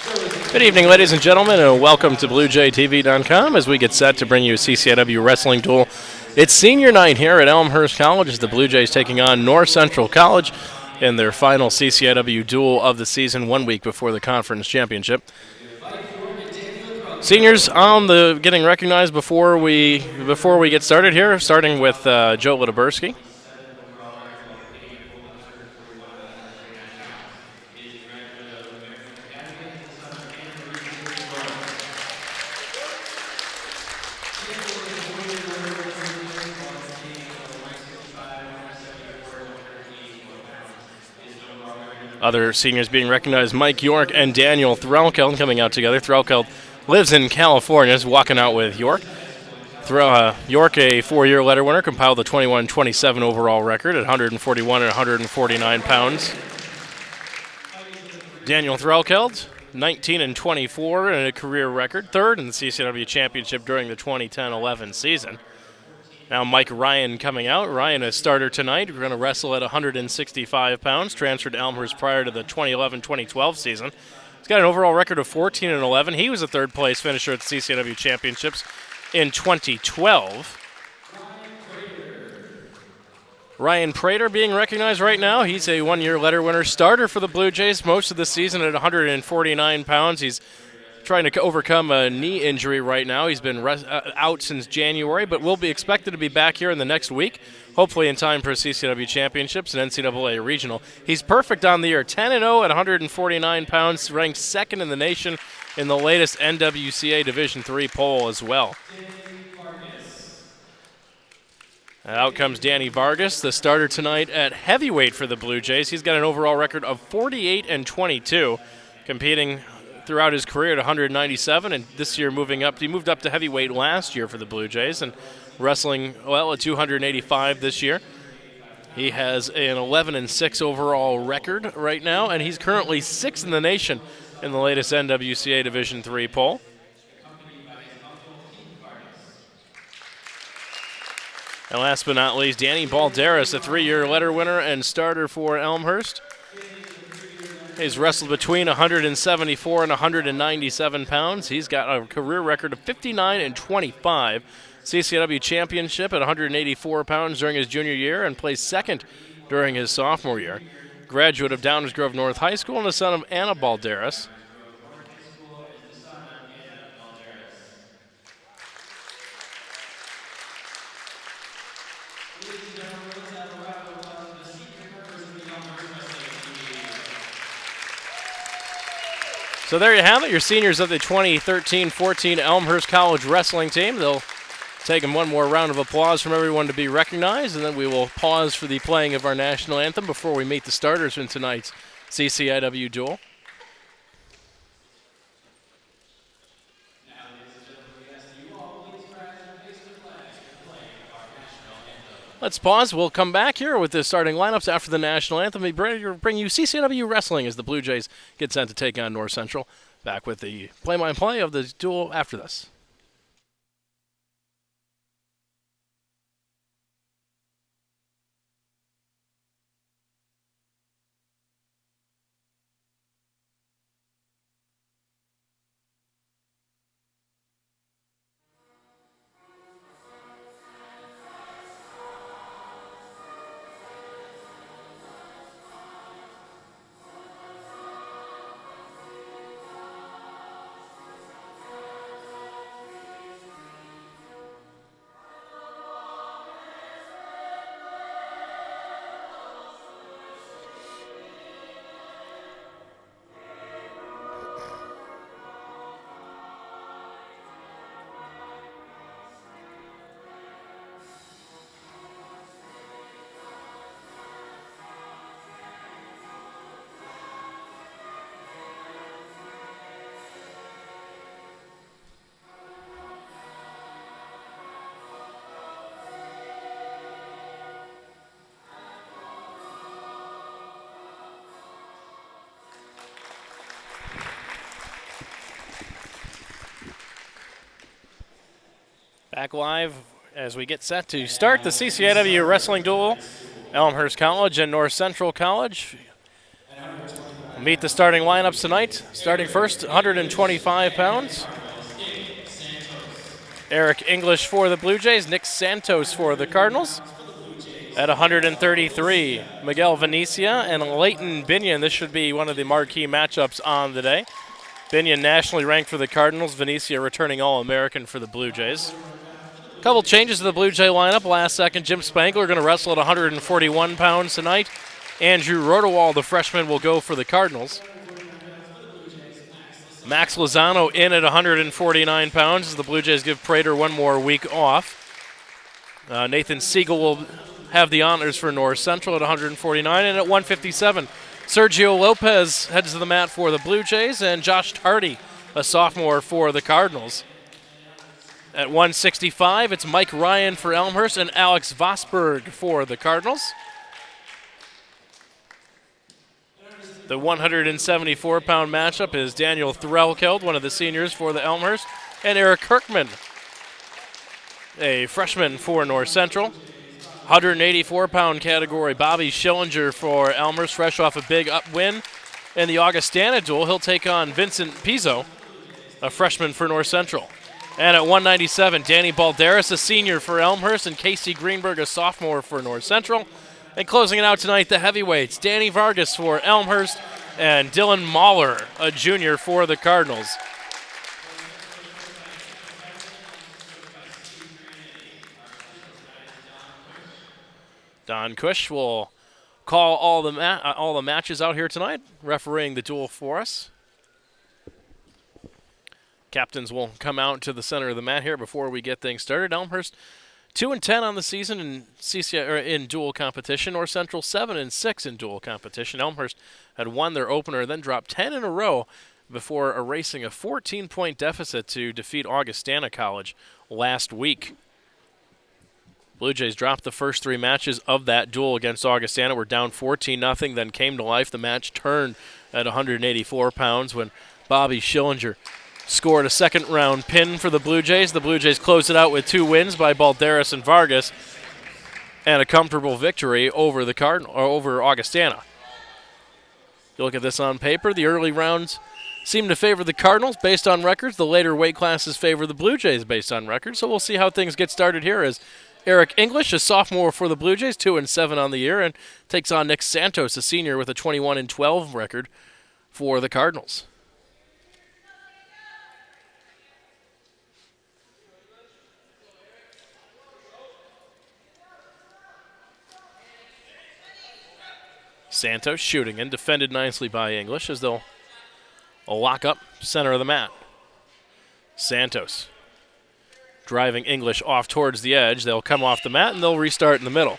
Good evening, ladies and gentlemen, and welcome to BlueJayTV.com as we get set to bring you a CCIW wrestling duel. It's senior night here at Elmhurst College as the Blue Jays taking on North Central College in their final CCIW duel of the season 1 week before the conference championship. Seniors on the getting recognized before we get started here, starting with Joe Litabursky. Other seniors being recognized, Mike York and Daniel Threlkeld coming out together. Threlkeld lives in California, is walking out with York. York, a 4-year letter winner, compiled the 21-27 overall record at 141 and 149 pounds. Daniel Threlkeld, 19 and 24 and a career record, third in the CCW championship during the 2010-11 season. Now Mike Ryan coming out. Ryan, a starter tonight. We're going to wrestle at 165 pounds, transferred to Elmhurst prior to the 2011-2012 season. He's got an overall record of 14 and 11. He was a third-place finisher at the CCW Championships in 2012. Ryan Prater being recognized right now. He's a 1-year letter winner, starter for the Blue Jays most of the season at 149 pounds. He's trying to overcome a knee injury right now. He's been out since January, but will be expected to be back here in the next week, hopefully in time for CCW Championships and NCAA Regional. He's perfect on the year, 10-0 at 149 pounds, ranked second in the nation in the latest NWCA Division III poll as well. And out comes Danny Vargas, the starter tonight at heavyweight for the Blue Jays. He's got an overall record of 48 and 22, competing throughout his career at 197, and this year moving up. He moved up to heavyweight last year for the Blue Jays and wrestling, well, at 285 this year. He has an 11 and 6 overall record right now, and he's currently 6th in the nation in the latest NWCA Division III poll. And last but not least, Danny Balderas, a 3-year letter winner and starter for Elmhurst. He's wrestled between 174 and 197 pounds. He's got a career record of 59 and 25. CCW championship at 184 pounds during his junior year and placed second during his sophomore year. Graduate of Downers Grove North High School and the son of Anna Balderas. So there you have it, your seniors of the 2013-14 Elmhurst College wrestling team. They'll take one more round of applause from everyone to be recognized, and then we will pause for the playing of our national anthem before we meet the starters in tonight's CCIW duel. Let's pause. We'll come back here with the starting lineups after the national anthem. We bring you CCW Wrestling as the Blue Jays get sent to take on North Central. Back with the play-by-play of the duel after this. Back live as we get set to start the CCIW wrestling duel. Elmhurst College and North Central College. Meet the starting lineups tonight. Starting first, 125 pounds. Eric English for the Blue Jays, Nick Santos for the Cardinals. At 133, Miguel Venecia and Leighton Binion. This should be one of the marquee matchups on the day. Binion nationally ranked for the Cardinals, Venecia returning All-American for the Blue Jays. A couple changes to the Blue Jay lineup. Last second, Jim Spangler going to wrestle at 141 pounds tonight. Andrew Rodewald, the freshman, will go for the Cardinals. Max Lozano in at 149 pounds as the Blue Jays give Prater one more week off. Nathan Siegel will have the honors for North Central at 149. And at 157, Sergio Lopez heads to the mat for the Blue Jays, and Josh Tardy, a sophomore, for the Cardinals. At 165, it's Mike Ryan for Elmhurst and Alex Vosberg for the Cardinals. The 174-pound matchup is Daniel Threlkeld, one of the seniors for the Elmhurst, and Eric Kirkman, a freshman for North Central. 184-pound category, Bobby Schillinger for Elmhurst, fresh off a big up win. In the Augustana duel, he'll take on Vincent Pizzo, a freshman for North Central. And at 197, Danny Balderas, a senior for Elmhurst, and Casey Greenberg, a sophomore for North Central. And closing it out tonight, the heavyweights, Danny Vargas for Elmhurst and Dylan Mahler, a junior for the Cardinals. Don Cush will call all the matches out here tonight, refereeing the duel for us. Captains will come out to the center of the mat here before we get things started. Elmhurst 2-10 on the season in in dual competition. North Central 7-6 in dual competition. Elmhurst had won their opener, then dropped 10 in a row before erasing a 14-point deficit to defeat Augustana College last week. Blue Jays dropped the first three matches of that duel against Augustana. Were down 14-0, then came to life. The match turned at 184 pounds when Bobby Schillinger scored a second-round pin for the Blue Jays. The Blue Jays closed it out with two wins by Balderas and Vargas and a comfortable victory over over Augustana. You look at this on paper, the early rounds seem to favor the Cardinals based on records. The later weight classes favor the Blue Jays based on records. So we'll see how things get started here as Eric English, a sophomore for the Blue Jays, 2-7 on the year, and takes on Nick Santos, a senior, with a 21-12 record for the Cardinals. Santos shooting and defended nicely by English as they'll lock up center of the mat. Santos driving English off towards the edge. They'll come off the mat and they'll restart in the middle.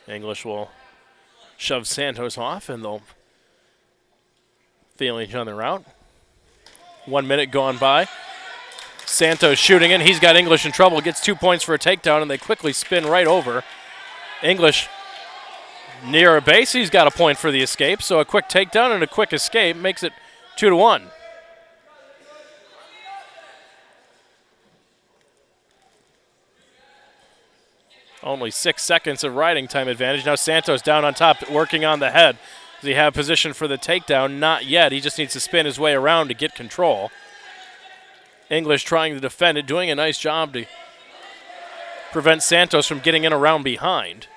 English will shove Santos off, and they'll feel each other out. 1 minute gone by. Santos shooting in. He's got English in trouble. Gets 2 points for a takedown, and they quickly spin right over. English near a base. He's got a point for the escape, so a quick takedown and a quick escape makes it 2-1. Only 6 seconds of riding time advantage. Now Santos down on top, working on the head. Does he have position for the takedown? Not yet. He just needs to spin his way around to get control. English trying to defend it, doing a nice job to prevent Santos from getting in around behind.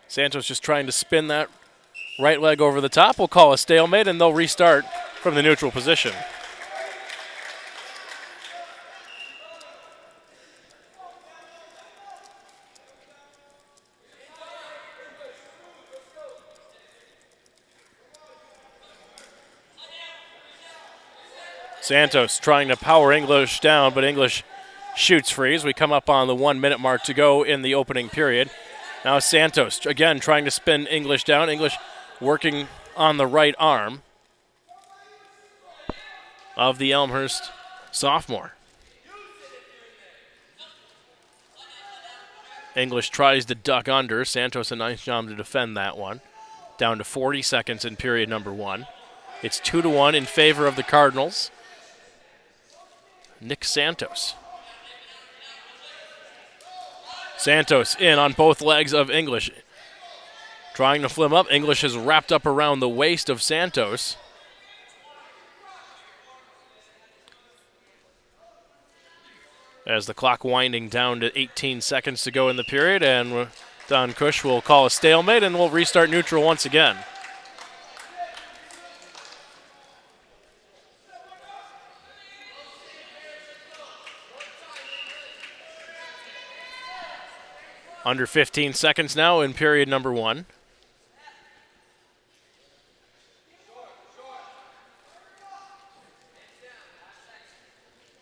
Santos just trying to spin that right leg over the top. We'll call a stalemate, and they'll restart from the neutral position. Santos trying to power English down, but English shoots free as we come up on the 1 minute mark to go in the opening period. Now Santos again trying to spin English down. English working on the right arm of the Elmhurst sophomore. English tries to duck under. Santos a nice job to defend that one. Down to 40 seconds in period number 1. It's 2-1 in favor of the Cardinals. Nick Santos. Santos in on both legs of English. Trying to flim up. English is wrapped up around the waist of Santos. As the clock winding down to 18 seconds to go in the period, and Don Cush will call a stalemate, and we'll restart neutral once again. Under 15 seconds now in period number 1.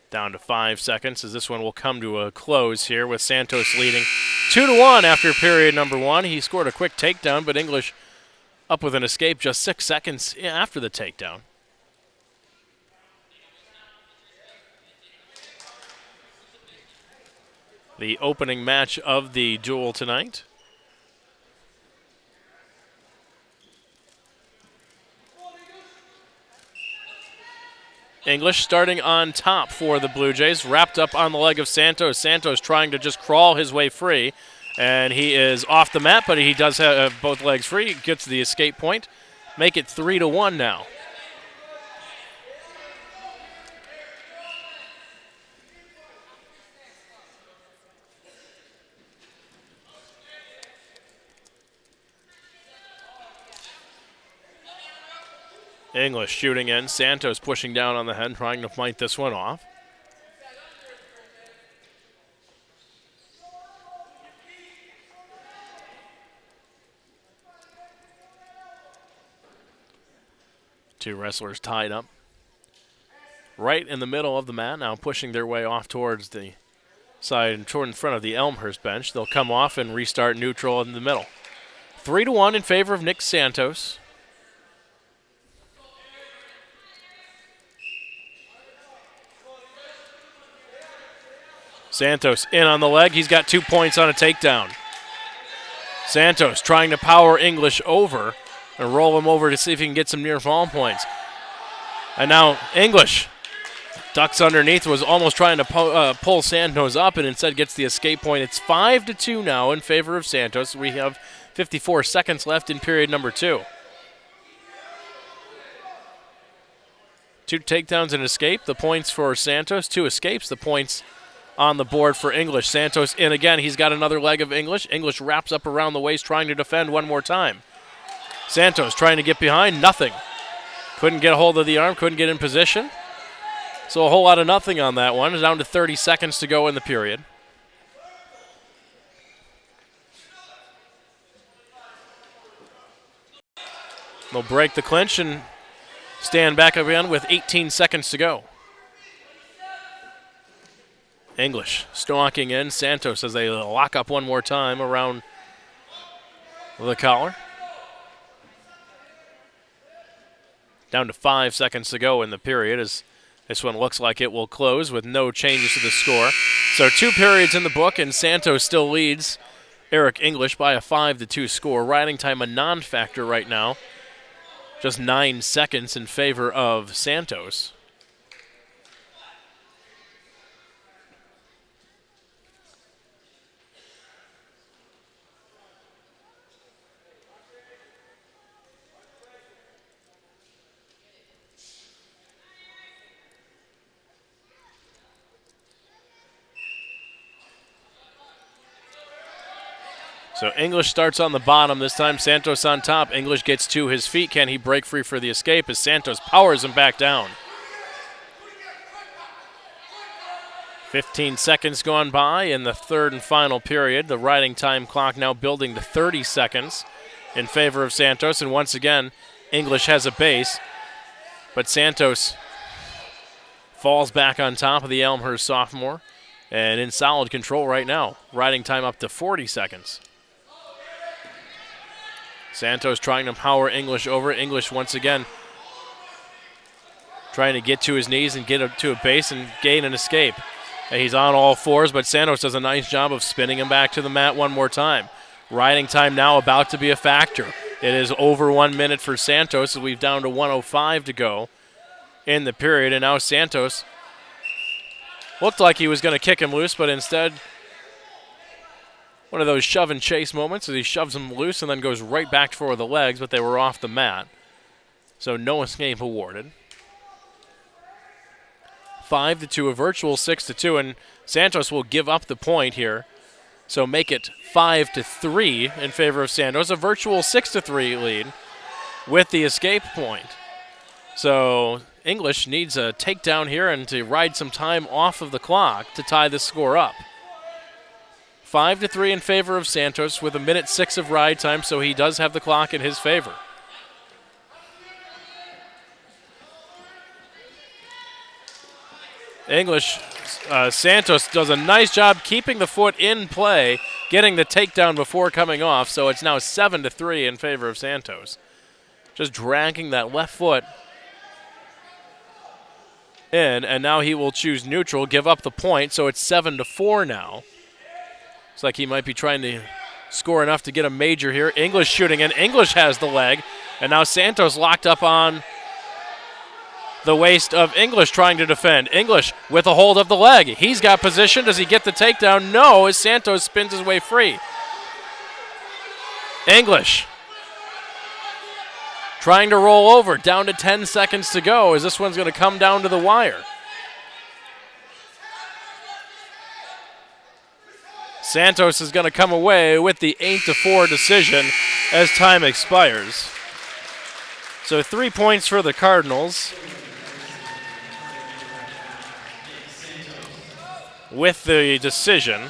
Down to 5 seconds as this one will come to a close here with Santos leading 2-1 after period number 1. He scored a quick takedown, but English up with an escape just 6 seconds after the takedown. The opening match of the duel tonight. English starting on top for the Blue Jays, wrapped up on the leg of Santos. Santos trying to just crawl his way free, and he is off the mat, but he does have both legs free. Gets the escape point. Make it 3-1 now. English shooting in. Santos pushing down on the head, trying to fight this one off. Two wrestlers tied up right in the middle of the mat, now pushing their way off towards the side and toward in front of the Elmhurst bench. They'll come off and restart neutral in the middle. 3-1 in favor of Nick Santos. Santos in on the leg. He's got 2 points on a takedown. Santos trying to power English over and roll him over to see if he can get some near fall points. And now English ducks underneath, was almost trying to pull Santos up and instead gets the escape point. It's 5-2 now in favor of Santos. We have 54 seconds left in period number 2. 2 takedowns and escape. The points for Santos. 2 escapes. The points on the board for English. Santos in again. He's got another leg of English. English wraps up around the waist trying to defend one more time. Santos trying to get behind. Nothing. Couldn't get a hold of the arm. Couldn't get in position. So a whole lot of nothing on that one. It's down to 30 seconds to go in the period. They'll break the clinch and stand back up again with 18 seconds to go. English stalking in. Santos as they lock up one more time around the collar. Down to 5 seconds to go in the period as this one looks like it will close with no changes to the score. So 2 periods in the book, and Santos still leads Eric English by a 5-2 score. Riding time a non-factor right now. Just 9 seconds in favor of Santos. So English starts on the bottom this time. Santos on top. English gets to his feet. Can he break free for the escape as Santos powers him back down? 15 seconds gone by in the third and final period. The riding time clock now building to 30 seconds in favor of Santos. And once again, English has a base. But Santos falls back on top of the Elmhurst sophomore and in solid control right now. Riding time up to 40 seconds. Santos trying to power English over. English once again trying to get to his knees and get up to a base and gain an escape. And he's on all fours, but Santos does a nice job of spinning him back to the mat one more time. Riding time now about to be a factor. It is over 1 minute for Santos as we've down to 1:05 to go in the period. And now Santos looked like he was going to kick him loose, but instead one of those shove and chase moments as he shoves him loose and then goes right back for the legs, but they were off the mat. So no escape awarded. 5-2, a virtual 6-2, and Santos will give up the point here. So make it 5-3 in favor of Santos, a virtual 6-3 lead with the escape point. So English needs a takedown here and to ride some time off of the clock to tie the score up. 5-3 in favor of Santos with 1:06 of ride time, so he does have the clock in his favor. English, Santos does a nice job keeping the foot in play, getting the takedown before coming off, so it's now 7-3 in favor of Santos. Just dragging that left foot in, and now he will choose neutral, give up the point, so it's 7-4 now. It's like he might be trying to score enough to get a major here. English shooting, and English has the leg, and now Santos locked up on the waist of English trying to defend. English with a hold of the leg. He's got position. Does he get the takedown? No, as Santos spins his way free. English trying to roll over. Down to 10 seconds to go as this one's going to come down to the wire. Santos is going to come away with the 8-4 decision as time expires. So 3 points for the Cardinals. With the decision.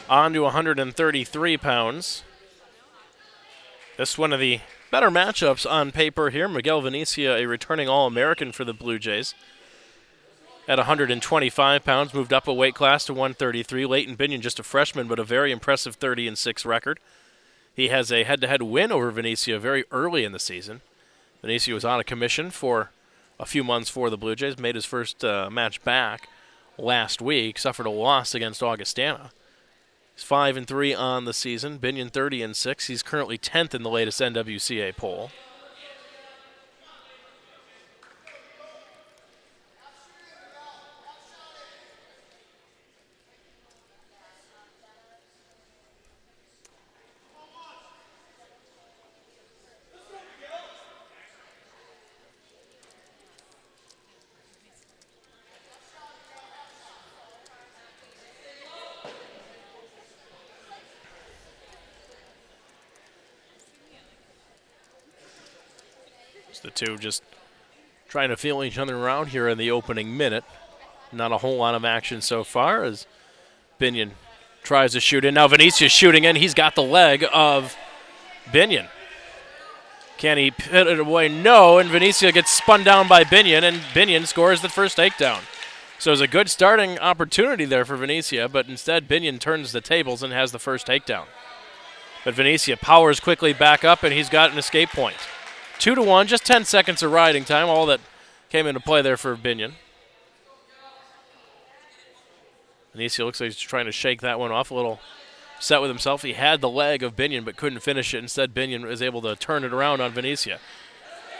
On to 133 pounds. This is one of the better matchups on paper here. Miguel Venecia, a returning All-American for the Blue Jays. At 125 pounds, moved up a weight class to 133. Leighton Binion, just a freshman, but a very impressive 30-6 record. He has a head-to-head win over Venecia very early in the season. Venecia was on a commission for a few months for the Blue Jays, made his first match back last week, suffered a loss against Augustana. He's 5-3 on the season. Binion 30-6. He's currently 10th in the latest NWCA poll. The two just trying to feel each other around here in the opening minute. Not a whole lot of action so far as Binion tries to shoot in. Now Venecia's shooting in. He's got the leg of Binion. Can he put it away? No, and Venecia gets spun down by Binion, and Binion scores the first takedown. So it was a good starting opportunity there for Venecia, but instead Binion turns the tables and has the first takedown. But Venecia powers quickly back up, and he's got an escape point. 2-1, just 10 seconds of riding time, all that came into play there for Binion. Venecia looks like he's trying to shake that one off, a little upset with himself. He had the leg of Binion but couldn't finish it. Instead, Binion was able to turn it around on Venecia.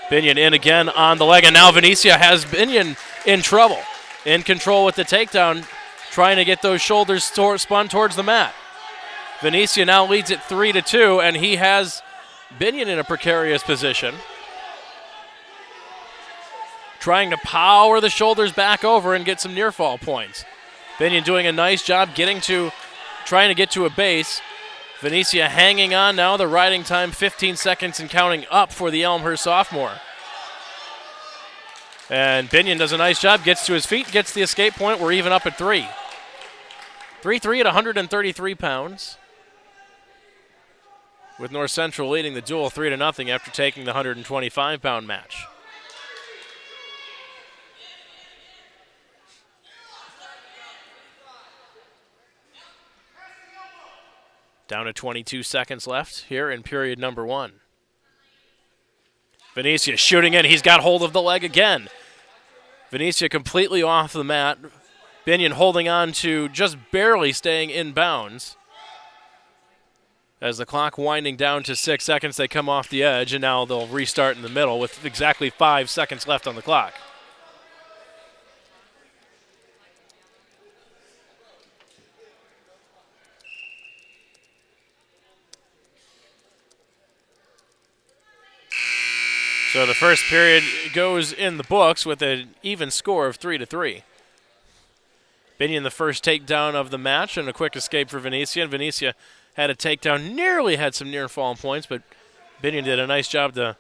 Binion in again on the leg, and now Venecia has Binion in trouble. In control with the takedown, trying to get those shoulders spun towards the mat. Venecia now leads it 3-2, and he has Binion in a precarious position. Trying to power the shoulders back over and get some near fall points. Binion doing a nice job trying to get to a base. Venecia hanging on now. The riding time 15 seconds and counting up for the Elmhurst sophomore. And Binion does a nice job, gets to his feet, gets the escape point. We're even up at 3. 3-3 at 133 pounds. With North Central leading the duel 3-0 after taking the 125-pound match. Down to 22 seconds left here in period number 1. Venetia shooting in. He's got hold of the leg again. Venetia completely off the mat. Binion holding on to just barely staying in bounds. As the clock winding down to 6 seconds, they come off the edge, and now they'll restart in the middle with exactly 5 seconds left on the clock. So the first period goes in the books with an even score of 3-3. Binion the first takedown of the match and a quick escape for Venetia. And Venetia had a takedown, nearly had some near fall points, but Binion did a nice job to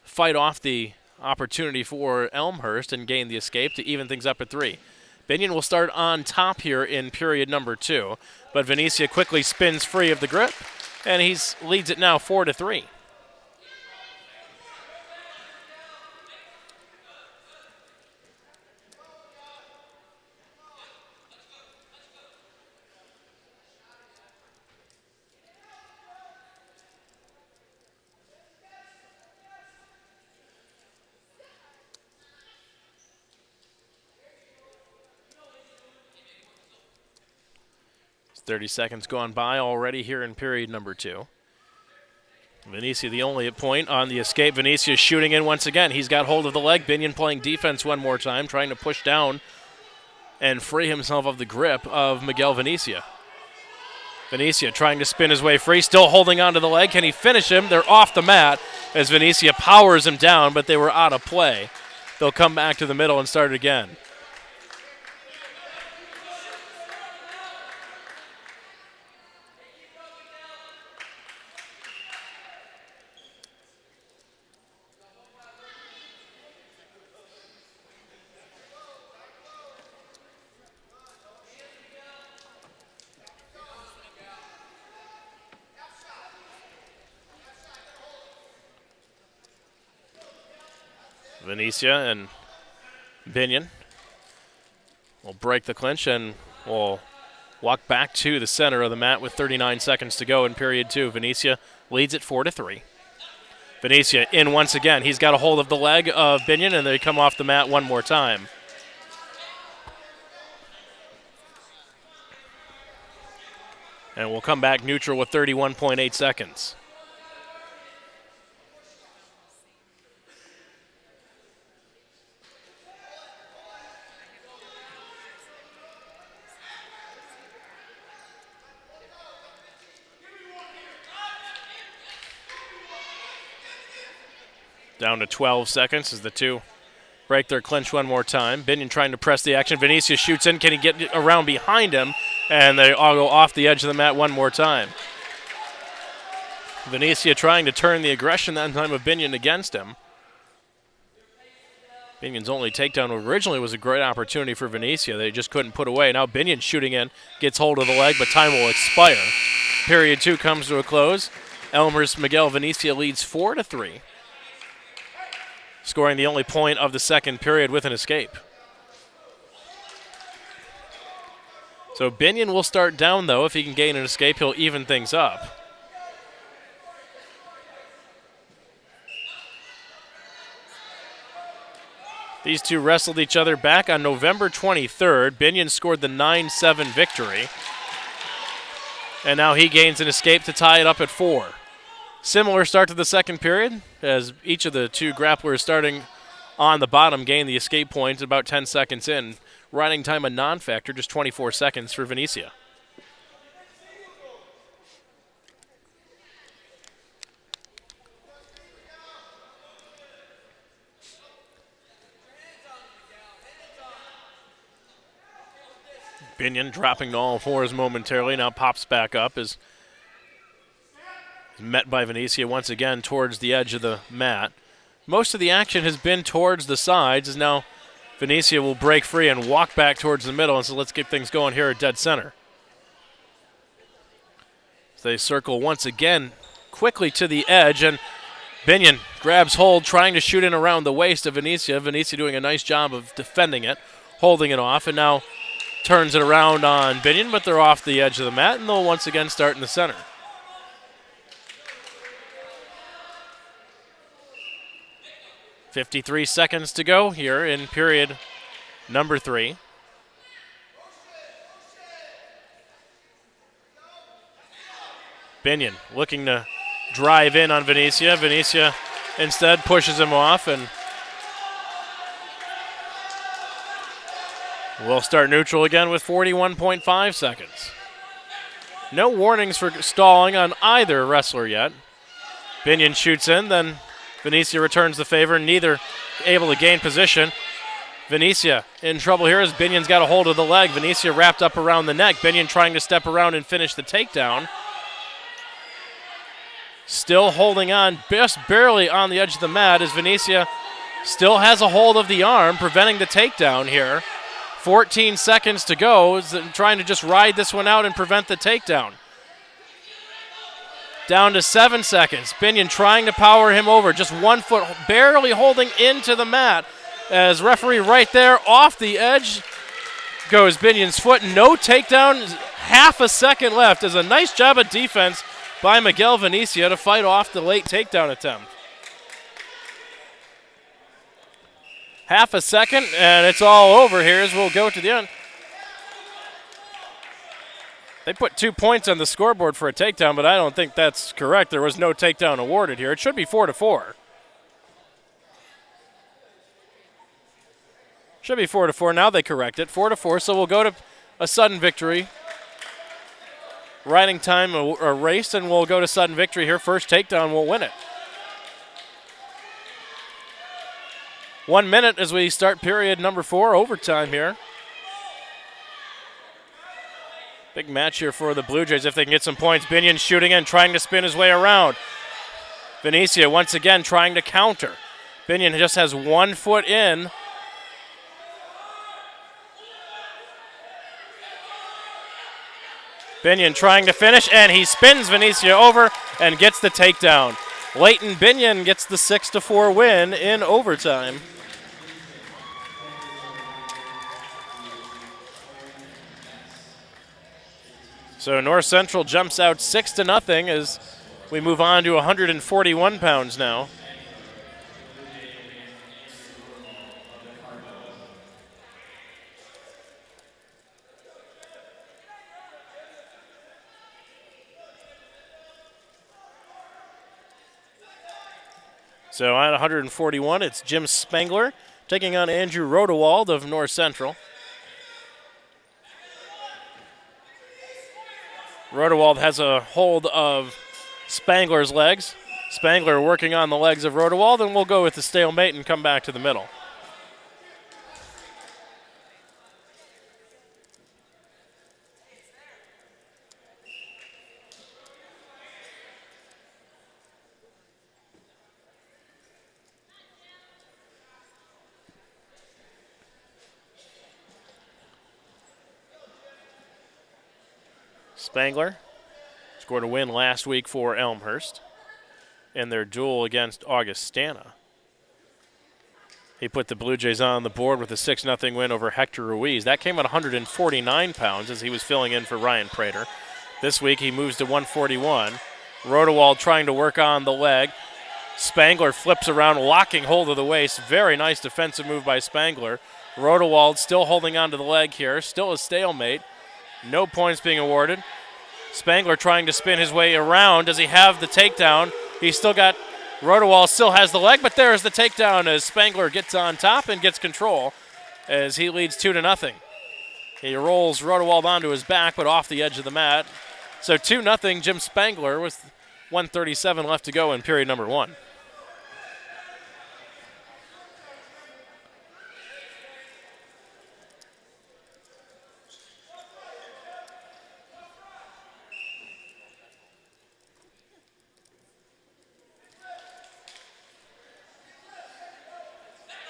fight off the opportunity for Elmhurst and gain the escape to even things up at 3. Binion will start on top here in period number 2, but Venetia quickly spins free of the grip, and he leads it now 4-3. It's 30 seconds gone by already here in period number 2. Venetia the only point on the escape. Venetia shooting in once again. He's got hold of the leg. Binion playing defense one more time, trying to push down and free himself of the grip of Miguel Venetia. Venetia trying to spin his way free, still holding onto the leg. Can he finish him? They're off the mat as Venetia powers him down, but they were out of play. They'll come back to the middle and start again. Venetia and Binion will break the clinch and will walk back to the center of the mat with 39 seconds to go in period 2. Venetia leads it 4-3. Venetia in once again. He's got a hold of the leg of Binion, and they come off the mat one more time. And we'll come back neutral with 31.8 seconds. Down to 12 seconds as the two break their clinch one more time. Binion trying to press the action. Venetia shoots in. Can he get around behind him? And they all go off the edge of the mat one more time. Venetia trying to turn the aggression that time of Binion against him. Binion's only takedown originally was a great opportunity for Venetia. They just couldn't put away. Now Binion shooting in, gets hold of the leg, but time will expire. Period 2 comes to a close. Elmhurst Miguel Venetia leads 4-3. Scoring the only point of the second period with an escape. So Binion will start down, though. If he can gain an escape, he'll even things up. These two wrestled each other back on November 23rd. Binion scored the 9-7 victory. And now he gains an escape to tie it up at 4. Similar start to the second period, as each of the two grapplers starting on the bottom gained the escape point about 10 seconds in. Riding time a non-factor, just 24 seconds for Venetia. Binion dropping to all fours momentarily, now pops back up as met by Venetia once again towards the edge of the mat. Most of the action has been towards the sides, as now Venetia will break free and walk back towards the middle, and so let's get things going here at dead center. So they circle once again quickly to the edge, and Binion grabs hold, trying to shoot in around the waist of Venetia. Venetia doing a nice job of defending it, holding it off, and now turns it around on Binion, but they're off the edge of the mat, and they'll once again start in the center. 53 seconds to go here in period number 3. Binion looking to drive in on Venetia. Venetia instead pushes him off, and we'll start neutral again with 41.5 seconds. No warnings for stalling on either wrestler yet. Binion shoots in, then Venetia returns the favor, neither able to gain position. Venetia in trouble here as Binion's got a hold of the leg. Venetia wrapped up around the neck. Binion trying to step around and finish the takedown. Still holding on just barely on the edge of the mat as Venetia still has a hold of the arm, preventing the takedown here. 14 seconds to go, trying to just ride this one out and prevent the takedown. Down to 7 seconds. Binion trying to power him over, just 1 foot barely holding into the mat as referee right there off the edge goes Binion's foot. No takedown, half a second left. Is a nice job of defense by Miguel Venetia to fight off the late takedown attempt. Half a second, and it's all over here as we'll go to the end. They put 2 points on the scoreboard for a takedown, but I don't think that's correct. There was no takedown awarded here. It should be 4-4. Should be 4-4. Now they correct it. 4-4, so we'll go to a sudden victory. Riding time erased, and we'll go to sudden victory here. First takedown will win it. 1 minute as we start period number 4, overtime here. Big match here for the Blue Jays if they can get some points. Binion shooting in, trying to spin his way around. Venetia once again trying to counter. Binion just has 1 foot in. Binion trying to finish, and he spins Venetia over and gets the takedown. Leighton Binion gets the 6-4 win in overtime. So North Central jumps out 6-0 as we move on to 141 pounds now. So at 141, it's Jim Spangler taking on Andrew Rodewald of North Central. Rodewald has a hold of Spangler's legs. Spangler working on the legs of Rodewald, and we'll go with the stalemate and come back to the middle. Spangler scored a win last week for Elmhurst in their duel against Augustana. He put the Blue Jays on the board with a 6-0 win over Hector Ruiz. That came at 149 pounds as he was filling in for Ryan Prater. This week he moves to 141. Rodewald trying to work on the leg. Spangler flips around, locking hold of the waist. Very nice defensive move by Spangler. Rodewald still holding on to the leg here. Still a stalemate. No points being awarded. Spangler trying to spin his way around. Does he have the takedown? He's still got, Rodewald still has the leg, but there's the takedown as Spangler gets on top and gets control as he leads 2-0. He rolls Rodewald onto his back, but off the edge of the mat. So 2-0 Jim Spangler with 1:37 left to go in period number 1.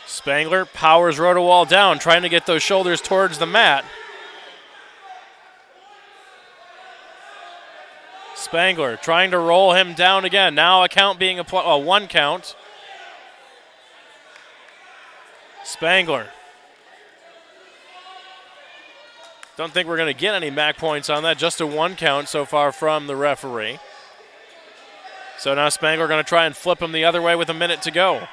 Spangler powers Rodewald down, trying to get those shoulders towards the mat. Spangler trying to roll him down again. Now a count being applied, 1 count. Spangler. Don't think we're going to get any MAC points on that. Just a 1 count so far from the referee. So now Spangler going to try and flip him the other way with a minute to go.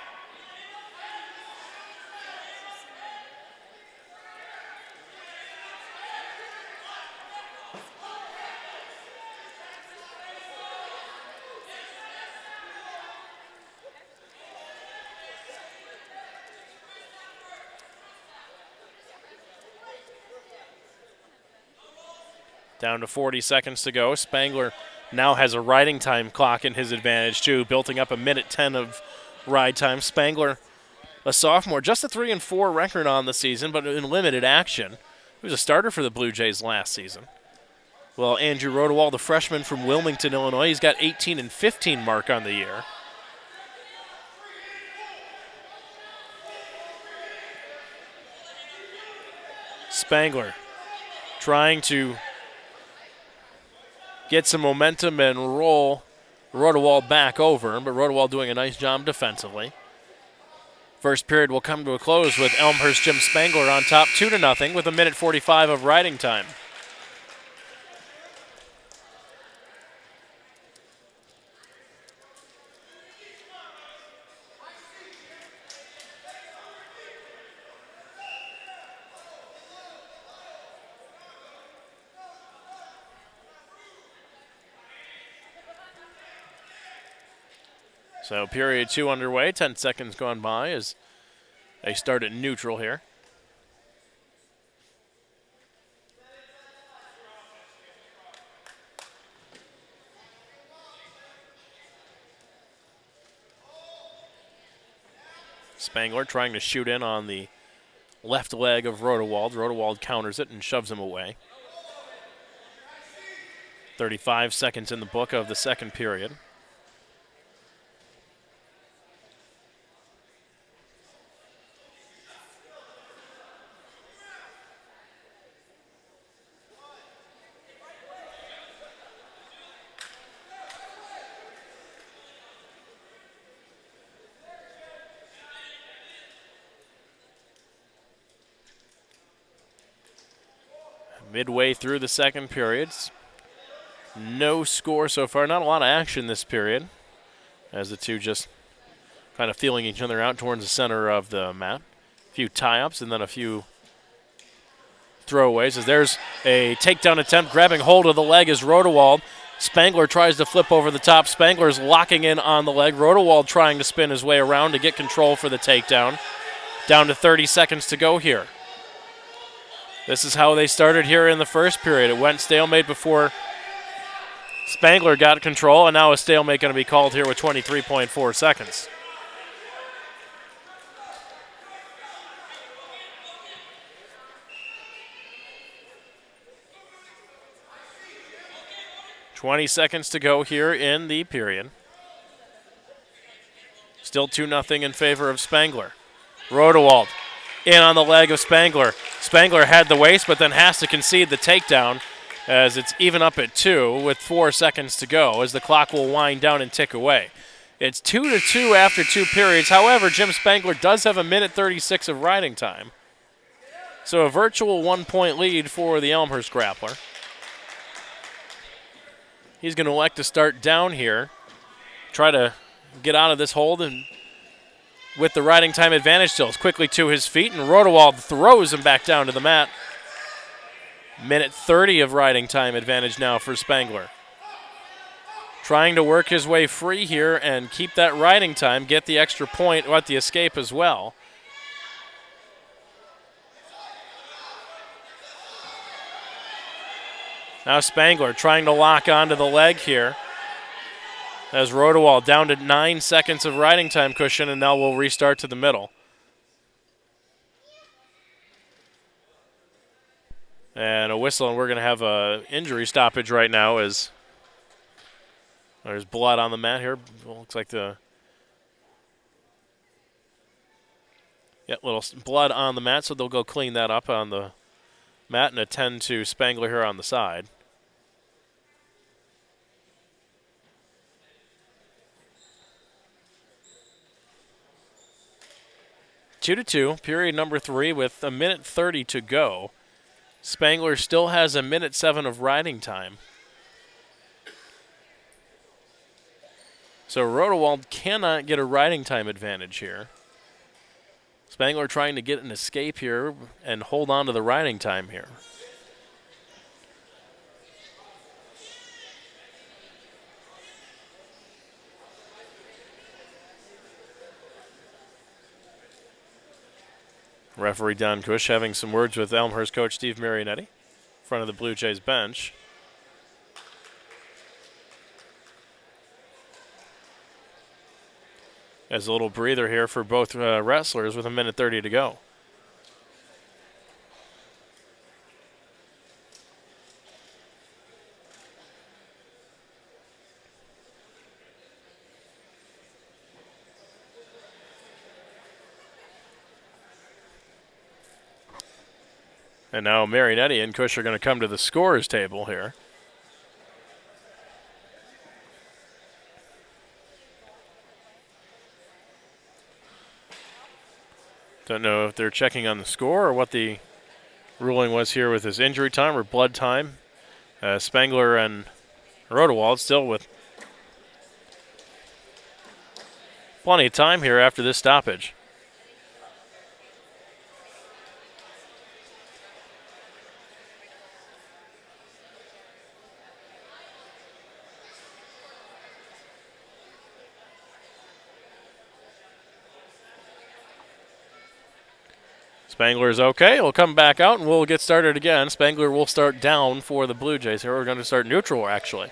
Down to 40 seconds to go. Spangler now has a riding time clock in his advantage, too, building up a minute 10 of ride time. Spangler, a sophomore, just a 3-4 record on the season, but in limited action. He was a starter for the Blue Jays last season. Well, Andrew Rodewald, the freshman from Wilmington, Illinois, he's got 18 and 15 mark on the year. Spangler trying to get some momentum and roll Rodewald back over, but Rodewald doing a nice job defensively. First period will come to a close with Elmhurst Jim Spangler on top 2-0 with a minute 45 of riding time. So period 2 underway, 10 seconds gone by as they start at neutral here. Spangler trying to shoot in on the left leg of Rodewald. Rodewald counters it and shoves him away. 35 seconds in the book of the second period. Midway through the second period. No score so far. Not a lot of action this period as the two just kind of feeling each other out towards the center of the mat. A few tie-ups and then a few throwaways as there's a takedown attempt. Grabbing hold of the leg is Rodewald. Spangler tries to flip over the top. Spangler's locking in on the leg. Rodewald trying to spin his way around to get control for the takedown. Down to 30 seconds to go here. This is how they started here in the first period. It went stalemate before Spangler got control, and now a stalemate going to be called here with 23.4 seconds. .20 seconds to go here in the period. Still 2-0 in favor of Spangler. Rodewald in on the leg of Spangler. Spangler had the waist, but then has to concede the takedown as it's even up at 2 with 4 seconds to go as the clock will wind down and tick away. It's 2-2 after 2 periods. However, Jim Spangler does have a minute 36 of riding time. So a virtual 1-point lead for the Elmhurst grappler. He's going to elect to start down here, try to get out of this hold and with the riding time advantage still. Quickly to his feet, and Rodewald throws him back down to the mat. Minute 30 of riding time advantage now for Spangler. Trying to work his way free here and keep that riding time, get the extra point at the escape as well. Now Spangler trying to lock onto the leg here. As Rodewald down to 9 seconds of riding time cushion, and now we'll restart to the middle. And a whistle, and we're going to have an injury stoppage right now as there's blood on the mat here. Looks like little blood on the mat, so they'll go clean that up on the mat and attend to Spangler here on the side. Two to 2, period number 3 with a minute 30 to go. Spangler still has a minute 7 of riding time. So Rodewald cannot get a riding time advantage here. Spangler trying to get an escape here and hold on to the riding time here. Referee Don Cush having some words with Elmhurst coach Steve Marionetti in front of the Blue Jays bench. As a little breather here for both wrestlers with 1:30 to go. And now Marinetti and Cush are going to come to the scorer's table here. Don't know if they're checking on the score or what the ruling was here with his injury time or blood time. Spangler and Rodewald still with plenty of time here after this stoppage. Spangler is okay. He'll come back out and we'll get started again. Spangler will start down for the Blue Jays here. We're going to start neutral, actually.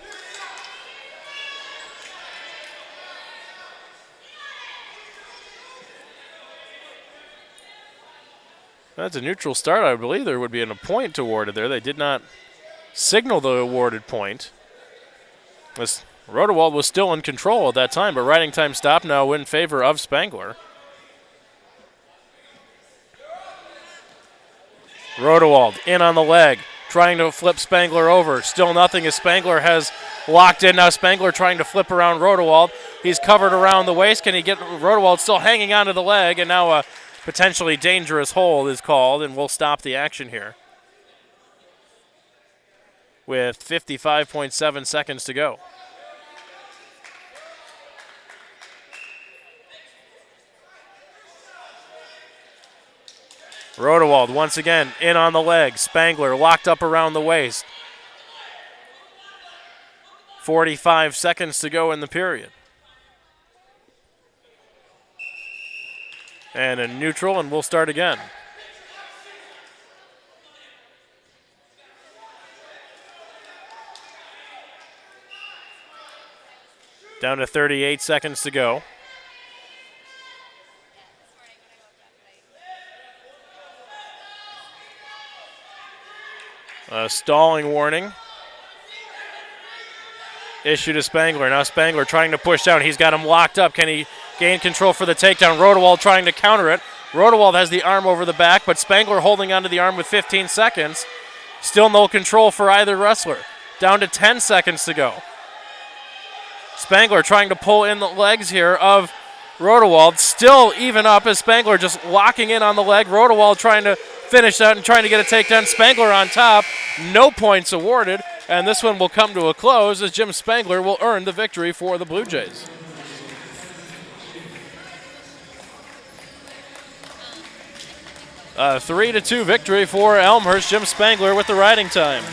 That's a neutral start. I believe there would be a point awarded there. They did not signal the awarded point. Rodewald was still in control at that time, but riding time stop now in favor of Spangler. Rodewald in on the leg, trying to flip Spangler over. Still nothing as Spangler has locked in. Now Spangler trying to flip around Rodewald. He's covered around the waist. Can he get Rodewald still hanging onto the leg? And now a potentially dangerous hold is called, and we'll stop the action here with 55.7 seconds to go. Rodewald once again in on the leg. Spangler locked up around the waist. 45 seconds to go in the period. And a neutral, and we'll start again. Down to 38 seconds to go. A stalling warning issued to Spangler. Now Spangler trying to push down. He's got him locked up. Can he gain control for the takedown? Rodewald trying to counter it. Rodewald has the arm over the back, but Spangler holding onto the arm with 15 seconds. Still no control for either wrestler. Down to 10 seconds to go. Spangler trying to pull in the legs here of Rodewald. Still even up as Spangler just locking in on the leg. Rodewald trying to finish that and trying to get a takedown. Spangler on top. No points awarded. And this one will come to a close as Jim Spangler will earn the victory for the Blue Jays. A 3-2 victory for Elmhurst. Jim Spangler with the riding time.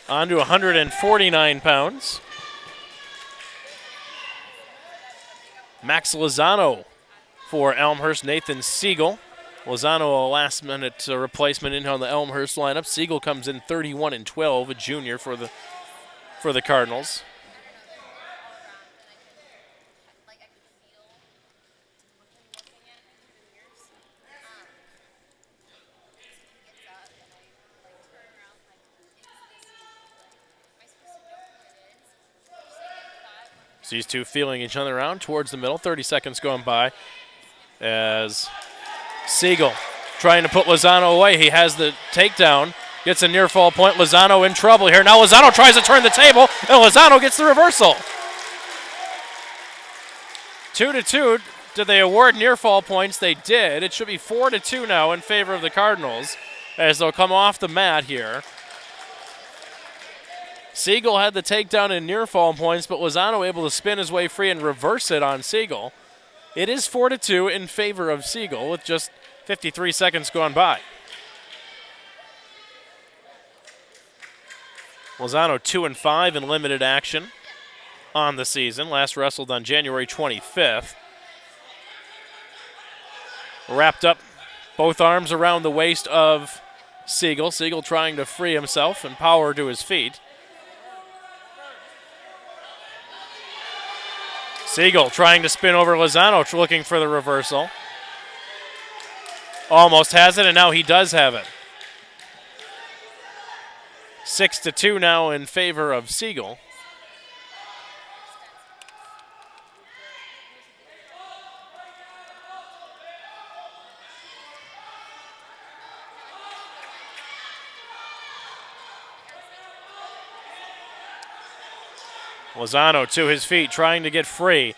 On to 149 pounds. Max Lozano for Elmhurst. Nathan Siegel. Lozano, a last-minute replacement in on the Elmhurst lineup. Siegel comes in 31-12, a junior for the Cardinals. So these two feeling each other around towards the middle. 30 seconds going by as Siegel trying to put Lozano away. He has the takedown, gets a near fall point. Lozano in trouble here. Now Lozano tries to turn the table, and Lozano gets the reversal. 2-2. Did they award near fall points? They did. It should be 4-2 now in favor of the Cardinals as they'll come off the mat here. Siegel had the takedown in near fall points, but Lozano able to spin his way free and reverse it on Siegel. It is 4-2 in favor of Siegel with just 53 seconds gone by. Lozano 2-5 in limited action on the season. Last wrestled on January 25th. wrapped up both arms around the waist of Siegel. Siegel trying to free himself and power to his feet. Siegel trying to spin over Lozano, looking for the reversal. Almost has it, and now he does have it. 6-2 now in favor of Siegel. Lozano to his feet, trying to get free.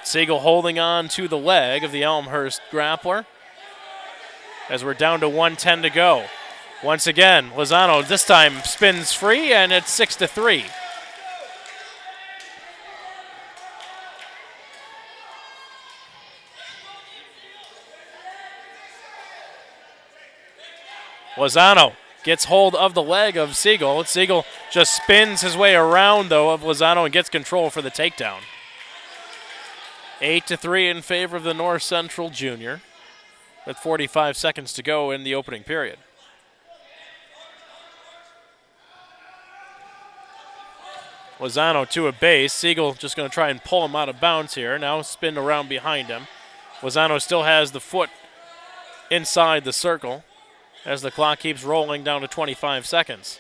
Siegel holding on to the leg of the Elmhurst grappler as we're down to 1:10 to go. Once again, Lozano this time spins free, and it's 6-3. Lozano gets hold of the leg of Siegel. Siegel just spins his way around, though, of Lozano and gets control for the takedown. 8-3 in favor of the North Central junior with 45 seconds to go in the opening period. Lozano to a base. Siegel just going to try and pull him out of bounds here. Now spin around behind him. Lozano still has the foot inside the circle as the clock keeps rolling down to 25 seconds.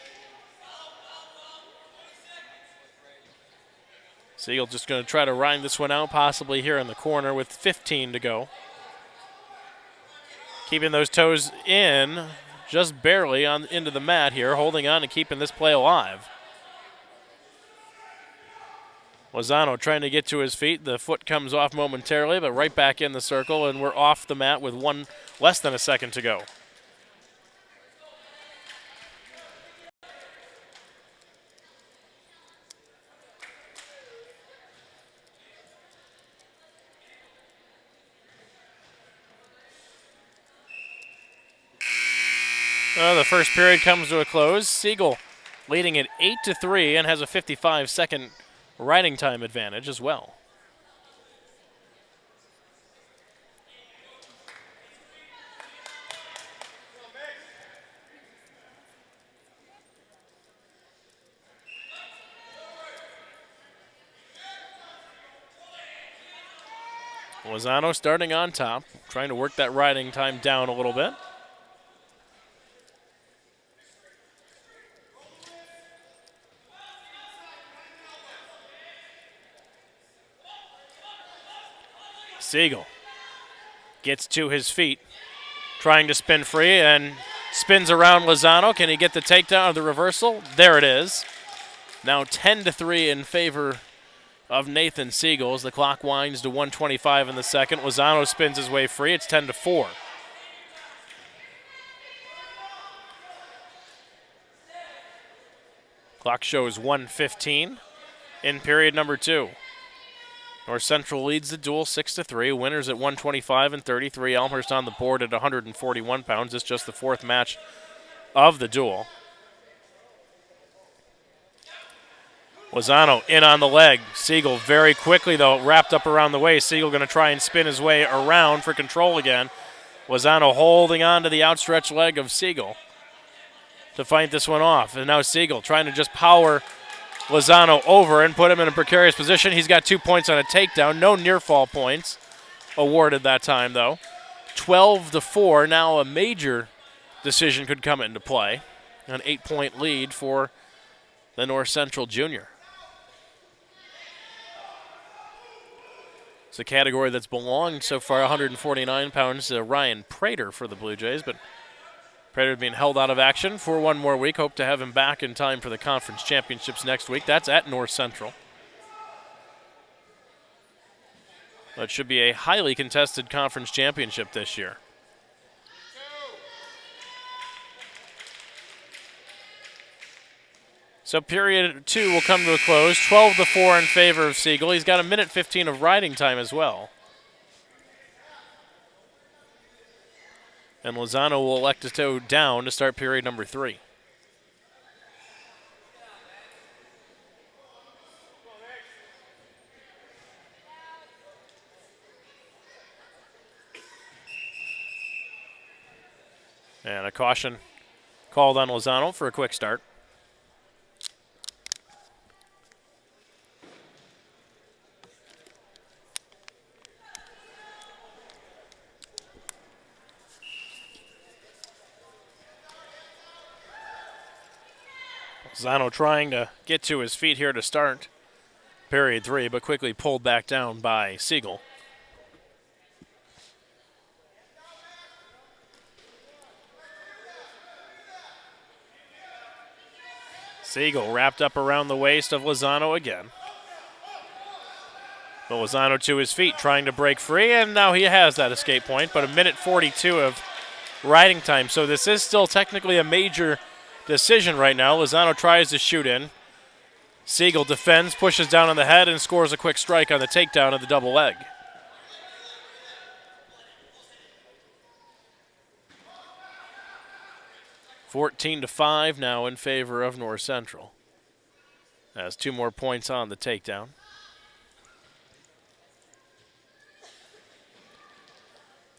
Siegel just going to try to rhyme this one out, possibly here in the corner with 15 to go. Keeping those toes in just barely on into the mat here, holding on and keeping this play alive. Lozano trying to get to his feet. The foot comes off momentarily, but right back in the circle, and we're off the mat with less than a second to go. The first period comes to a close. Siegel leading at 8-3 and has a 55-second riding time advantage as well. Lozano starting on top, trying to work that riding time down a little bit. Siegel gets to his feet, trying to spin free and spins around Lozano. Can he get the takedown of the reversal? There it is. Now 10-3 in favor of Nathan Siegel as the clock winds to 1:25 in the second. Lozano spins his way free. It's 10-4. Clock shows 1:15 in period number 2. North Central leads the duel 6-3. Winners at 125 and 33. Elmhurst on the board at 141 pounds. It's just the fourth match of the duel. Lozano in on the leg. Siegel very quickly, though, wrapped up around the waist. Siegel going to try and spin his way around for control again. Lozano holding on to the outstretched leg of Siegel to fight this one off. And now Siegel trying to just power Lozano over and put him in a precarious position. He's got 2 points on a takedown. No near fall points awarded that time, though. 12-4. Now a major decision could come into play. An 8-point lead for the North Central junior. It's a category that's belonged so far, 149 pounds, to Ryan Prater for the Blue Jays, but Prater being held out of action for one more week. Hope to have him back in time for the conference championships next week. That's at North Central. That should be a highly contested conference championship this year. So period 2 will come to a close. 12-4 in favor of Siegel. He's got a minute 15 of riding time as well. And Lozano will elect to go down to start period number 3. caution called on Lozano for a quick start. Lozano trying to get to his feet here to start period 3, but quickly pulled back down by Siegel. Siegel wrapped up around the waist of Lozano again. But Lozano to his feet trying to break free, and now he has that escape point, but a minute 42 of riding time. So this is still technically a major decision right now. Lozano tries to shoot in. Siegel defends, pushes down on the head, and scores a quick strike on the takedown of the double leg. (14-5) now in favor of North Central. Has 2 more points on the takedown.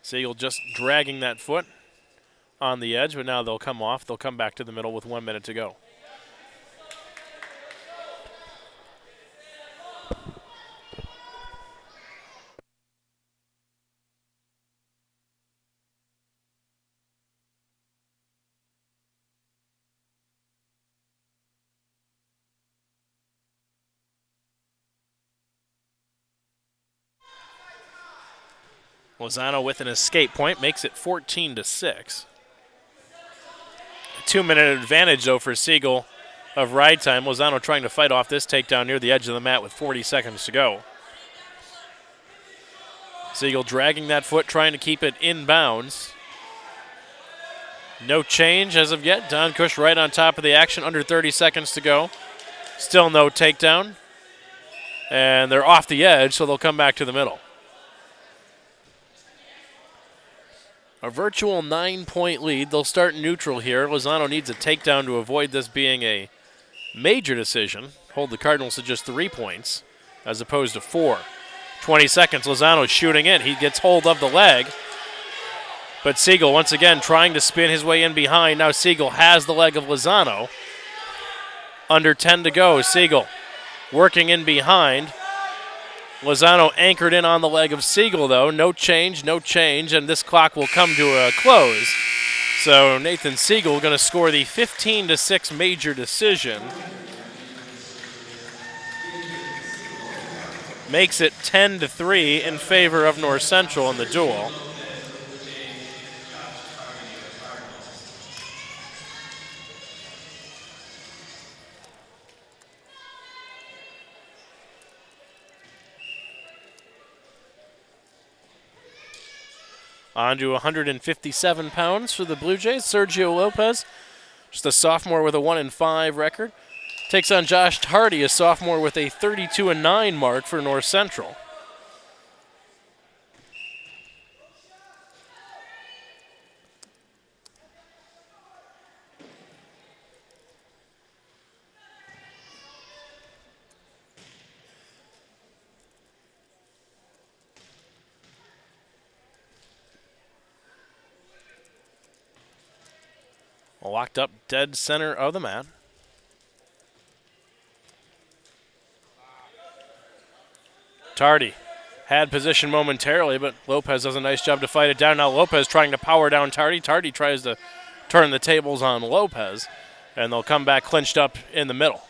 Siegel just dragging that foot on the edge, but now they'll come off. They'll come back to the middle with 1 minute to go. Lozano with an escape point makes it 14-6. A 2-minute advantage, though, for Siegel of ride time. Lozano trying to fight off this takedown near the edge of the mat with 40 seconds to go. Siegel dragging that foot, trying to keep it in bounds. No change as of yet. Don Cush right on top of the action, under 30 seconds to go. Still no takedown. And they're off the edge, so they'll come back to the middle. A virtual 9-point lead. They'll start neutral here. Lozano needs a takedown to avoid this being a major decision. Hold the Cardinals to just 3 points as opposed to 4. 20 seconds. Lozano shooting in. He gets hold of the leg. But Siegel once again trying to spin his way in behind. Now Siegel has the leg of Lozano. Under 10 to go. Siegel working in behind. Lozano anchored in on the leg of Siegel, though. No change, and this clock will come to a close. So Nathan Siegel going to score the 15-6 major decision. Makes it 10-3 in favor of North Central in the duel. On to 157 pounds for the Blue Jays. Sergio Lopez, just a sophomore with a 1-5 record. Takes on Josh Tardy, a sophomore with a 32-9 mark for North Central. Locked up dead center of the mat. Tardy had position momentarily, but Lopez does a nice job to fight it down. Now Lopez trying to power down Tardy. Tardy tries to turn the tables on Lopez, and they'll come back clinched up in the middle.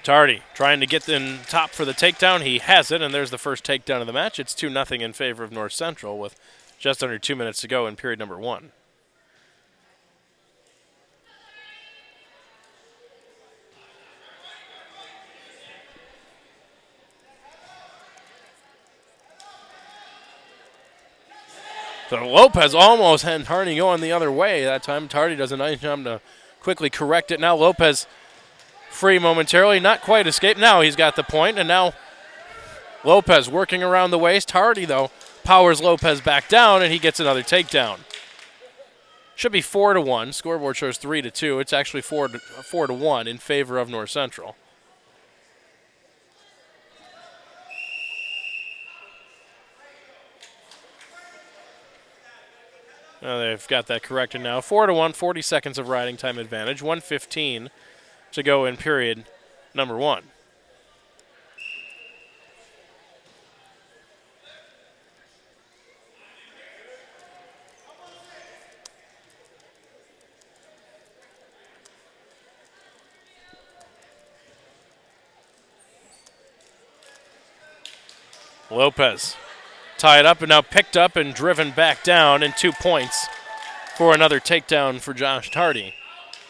Tardy trying to get in top for the takedown. He has it, and there's the first takedown of the match. It's 2-0 in favor of North Central with just under 2 minutes to go in period number 1. So Lopez almost had Tardy going the other way that time. Tardy does a nice job to quickly correct it. Now Lopez free momentarily, not quite escaped. Now he's got the point, and now Lopez working around the waist. Tardy, though, powers Lopez back down, and he gets another takedown. Should be 4-1. Scoreboard shows 3-2. It's actually 4-1 in favor of North Central. They've got that corrected now. 4-1, 40 seconds of riding time advantage. 1:15 to go in period number 1. Lopez tied up and now picked up and driven back down, and 2 points for another takedown for Josh Tardy.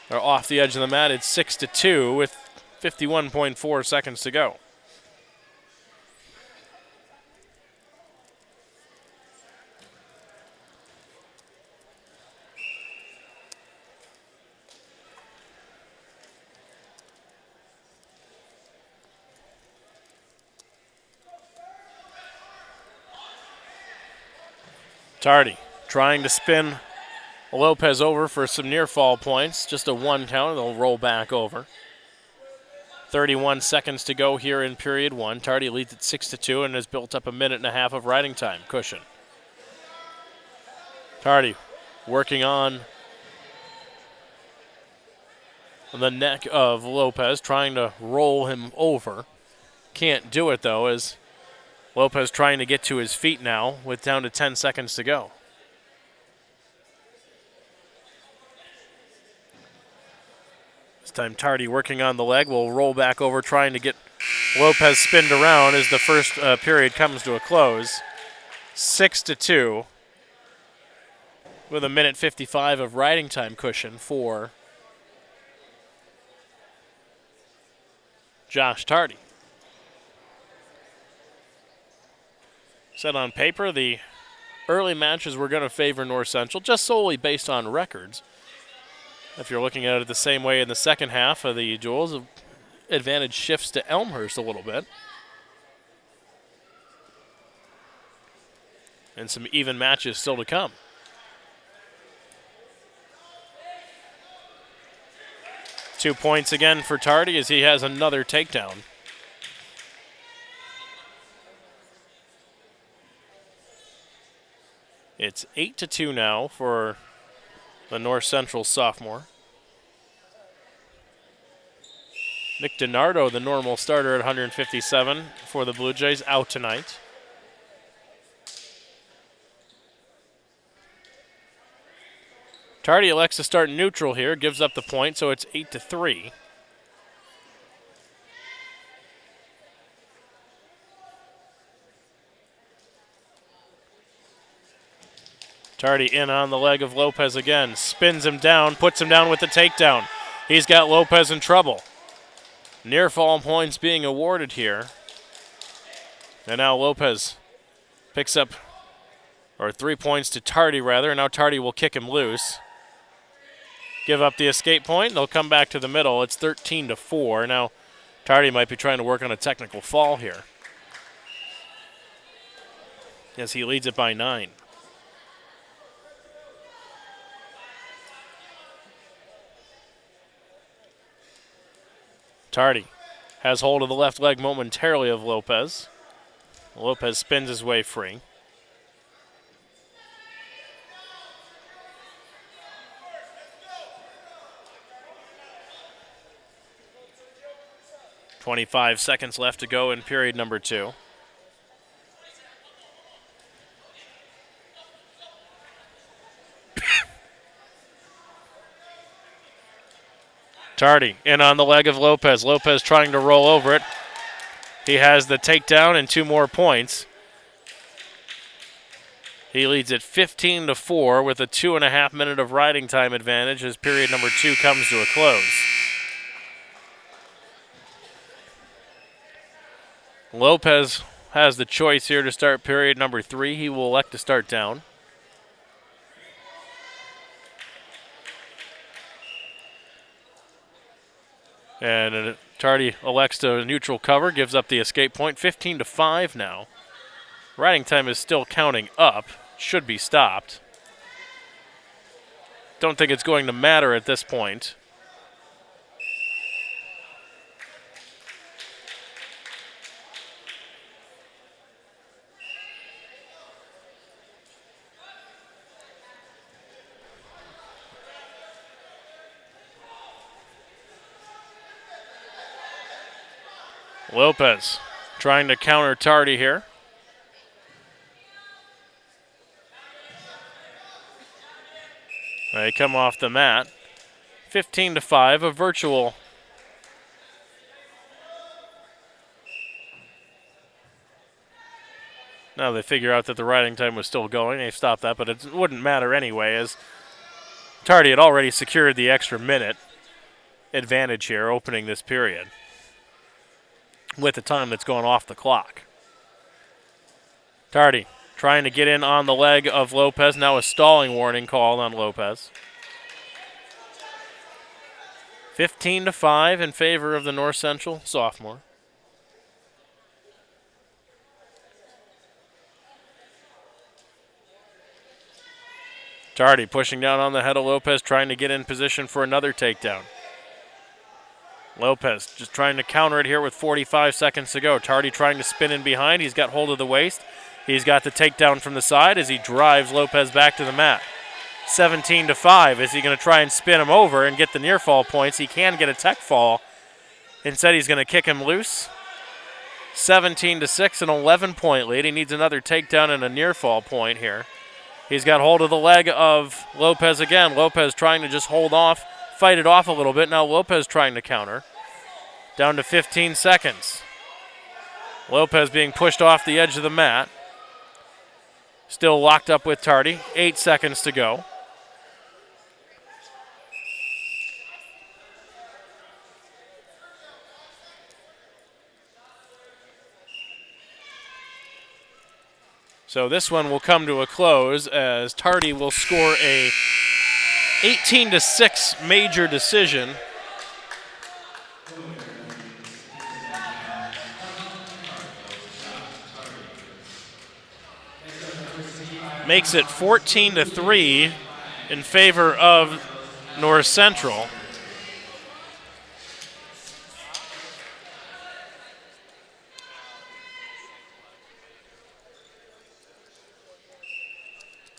They're off the edge of the mat. It's 6-2 with 51.4 seconds to go. Tardy trying to spin Lopez over for some near fall points. Just a 1 count. They'll roll back over. 31 seconds to go here in period 1. Tardy leads at 6-2 and has built up a minute and a half of riding time cushion. Tardy working on the neck of Lopez, trying to roll him over. Can't do it, though, as Lopez trying to get to his feet now with down to 10 seconds to go. This time Tardy working on the leg, will roll back over trying to get Lopez spinned around as the first period comes to a close. 6-2 with a minute 55 of riding time cushion for Josh Tardy. Said on paper, the early matches were going to favor North Central, just solely based on records. If you're looking at it the same way in the second half of the duels, the advantage shifts to Elmhurst a little bit. And some even matches still to come. Two points again for Tardy as he has another takedown. It's 8-2 now for the North Central sophomore. Nick DiNardo, the normal starter at 157 for the Blue Jays, out tonight. Tardy elects to start neutral here, gives up the point, so it's 8-3. Tardy in on the leg of Lopez again. Spins him down, puts him down with the takedown. He's got Lopez in trouble. Near fall points being awarded here. And now Lopez picks up, or 3 points to Tardy rather. And now Tardy will kick him loose. Give up the escape point. They'll come back to the middle. It's 13-4. Now Tardy might be trying to work on a technical fall here, as he leads it by 9. Tardy has hold of the left leg momentarily of Lopez. Lopez spins his way free. .25 seconds left to go in period number 2. Tardy in on the leg of Lopez. Lopez trying to roll over it. He has the takedown and 2 more points. He leads at 15-4 with a 2.5 minute of riding time advantage as period number 2 comes to a close. Lopez has the choice here to start period number 3. He will elect to start down. And Tardy elects to neutral cover, gives up the escape point. 15-5 now. Riding time is still counting up. Should be stopped. Don't think it's going to matter at this point. Lopez trying to counter Tardy here. They come off the mat. 15-5, a virtual. Now they figure out that the riding time was still going. They stopped that, but it wouldn't matter anyway, as Tardy had already secured the extra minute advantage here opening this period with the time that's going off the clock. Tardy trying to get in on the leg of Lopez. Now a stalling warning called on Lopez. 15-5 in favor of the North Central sophomore. Tardy pushing down on the head of Lopez, trying to get in position for another takedown. Lopez just trying to counter it here with 45 seconds to go. Tardy trying to spin in behind. He's got hold of the waist. He's got the takedown from the side as he drives Lopez back to the mat. 17-5. Is he going to try and spin him over and get the near fall points? He can get a tech fall. Instead, he's going to kick him loose. 17-6, an 11-point lead. He needs another takedown and a near fall point here. He's got hold of the leg of Lopez again. Lopez trying to just hold off, fight it off a little bit. Now Lopez trying to counter. Down to 15 seconds. Lopez being pushed off the edge of the mat. Still locked up with Tardy. 8 seconds to go. So this one will come to a close as Tardy will score a 18-6 major decision. Makes it 14-3 in favor of North Central.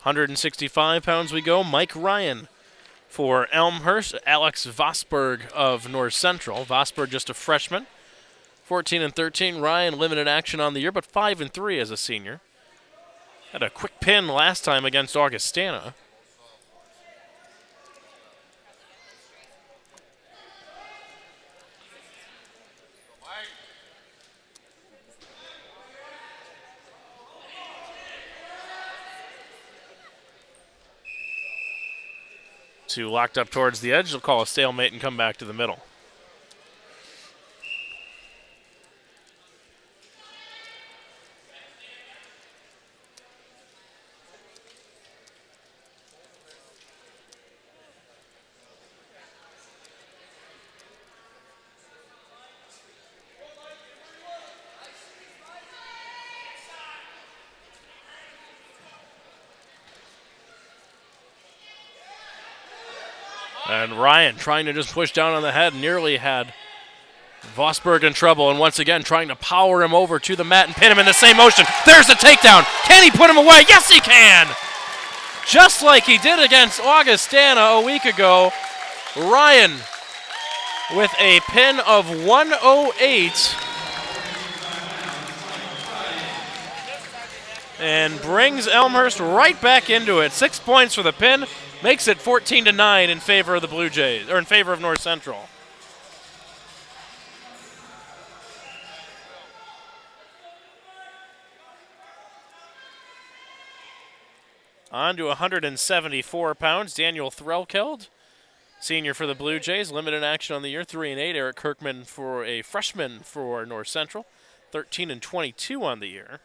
£165 we go. Mike Ryan for Elmhurst. Alex Vosberg of North Central. Vosberg just a freshman. 14-13. Ryan limited action on the year, but 5-3 as a senior. Had a quick pin last time against Augustana. Two locked up towards the edge. They'll call a stalemate and come back to the middle. And Ryan trying to just push down on the head, nearly had Vosberg in trouble, and once again trying to power him over to the mat and pin him in the same motion. There's the takedown. Can he put him away? Yes, he can! Just like he did against Augustana a week ago, Ryan with a pin of 108 and brings Elmhurst right back into it. 6 points for the pin. Makes it 14-9 in favor of the Blue Jays, or in favor of North Central. On to 174 pounds, Daniel Threlkeld, senior for the Blue Jays. Limited action on the year, 3-8. Eric Kirkman for a freshman for North Central, 13-22 on the year.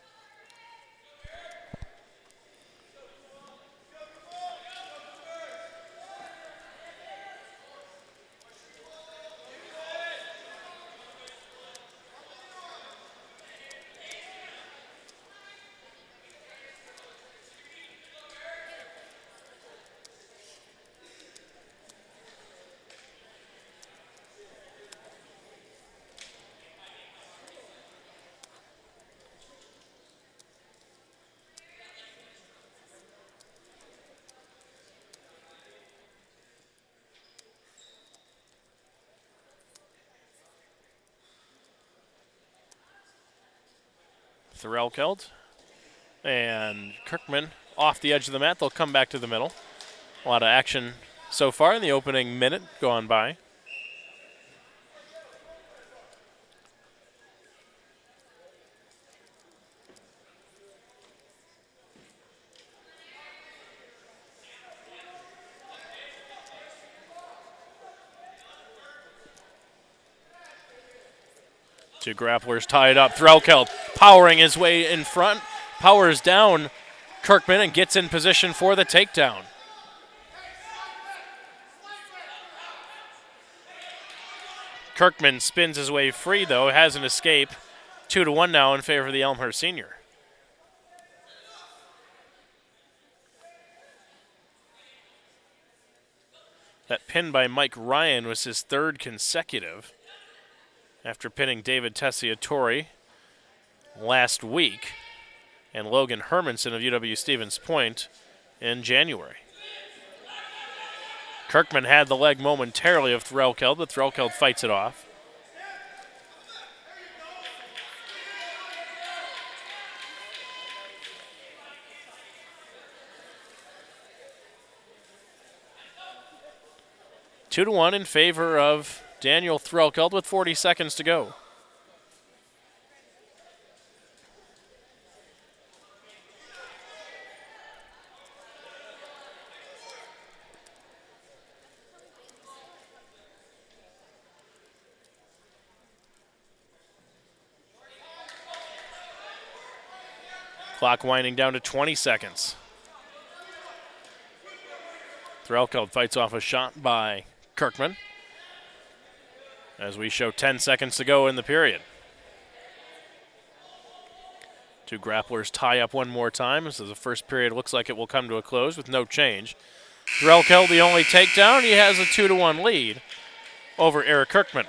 Threlkeld and Kirkman off the edge of the mat. They'll come back to the middle. A lot of action so far in the opening minute gone by. Two grapplers tied up. Threlkeld powering his way in front, powers down Kirkman and gets in position for the takedown. Kirkman spins his way free, though, has an escape. 2-1 now in favor of the Elmhurst senior. That pin by Mike Ryan was his third consecutive after pinning David Tessiatori last week and Logan Hermanson of UW-Stevens Point in January. Kirkman had the leg momentarily of Threlkeld, but Threlkeld fights it off. Two to one in favor of Daniel Threlkeld with 40 seconds to go. Clock winding down to 20 seconds. Threlkeld fights off a shot by Kirkman as we show 10 seconds to go in the period. Two grapplers tie up one more time, so the first period looks like it will come to a close with no change. Threlkeld the only takedown. He has a 2-1 lead over Eric Kirkman.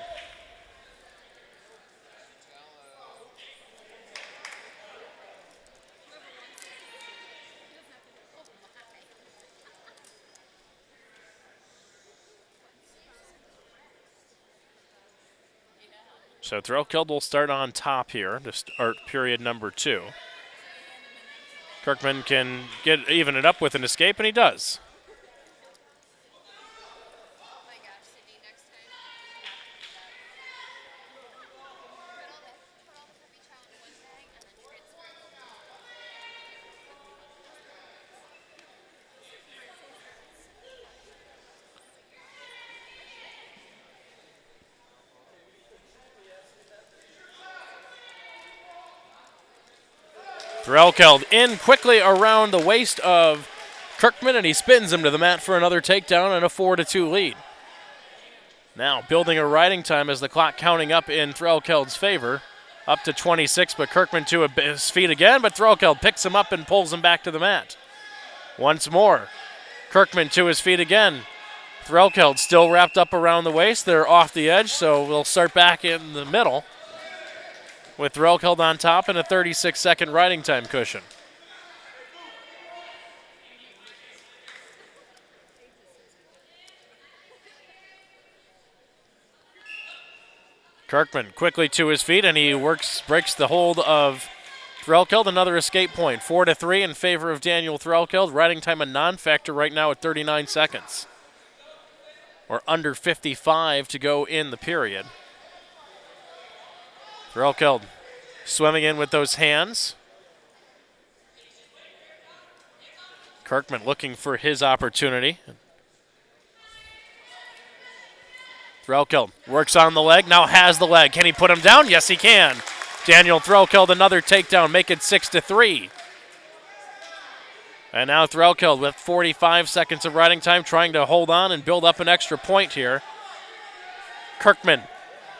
So Threlkeld will start on top here to start period number 2. Kirkman can even it up with an escape, and he does. Threlkeld in quickly around the waist of Kirkman, and he spins him to the mat for another takedown and a 4-2 lead. Now building a riding time as the clock counting up in Threlkeld's favor, up to 26, but Kirkman to his feet again, but Threlkeld picks him up and pulls him back to the mat. Once more, Kirkman to his feet again. Threlkeld still wrapped up around the waist. They're off the edge, so we'll start back in the middle with Threlkeld on top and a 36-second riding time cushion. Kirkman quickly to his feet, and he breaks the hold of Threlkeld. Another escape point, 4-3 in favor of Daniel Threlkeld. Riding time a non-factor right now at 39 seconds. Or under 55 to go in the period. Threlkeld swimming in with those hands. Kirkman looking for his opportunity. Threlkeld works on the leg, now has the leg. Can he put him down? Yes, he can. Daniel Threlkeld another takedown, make it 6-3. And now Threlkeld with 45 seconds of riding time, trying to hold on and build up an extra point here. Kirkman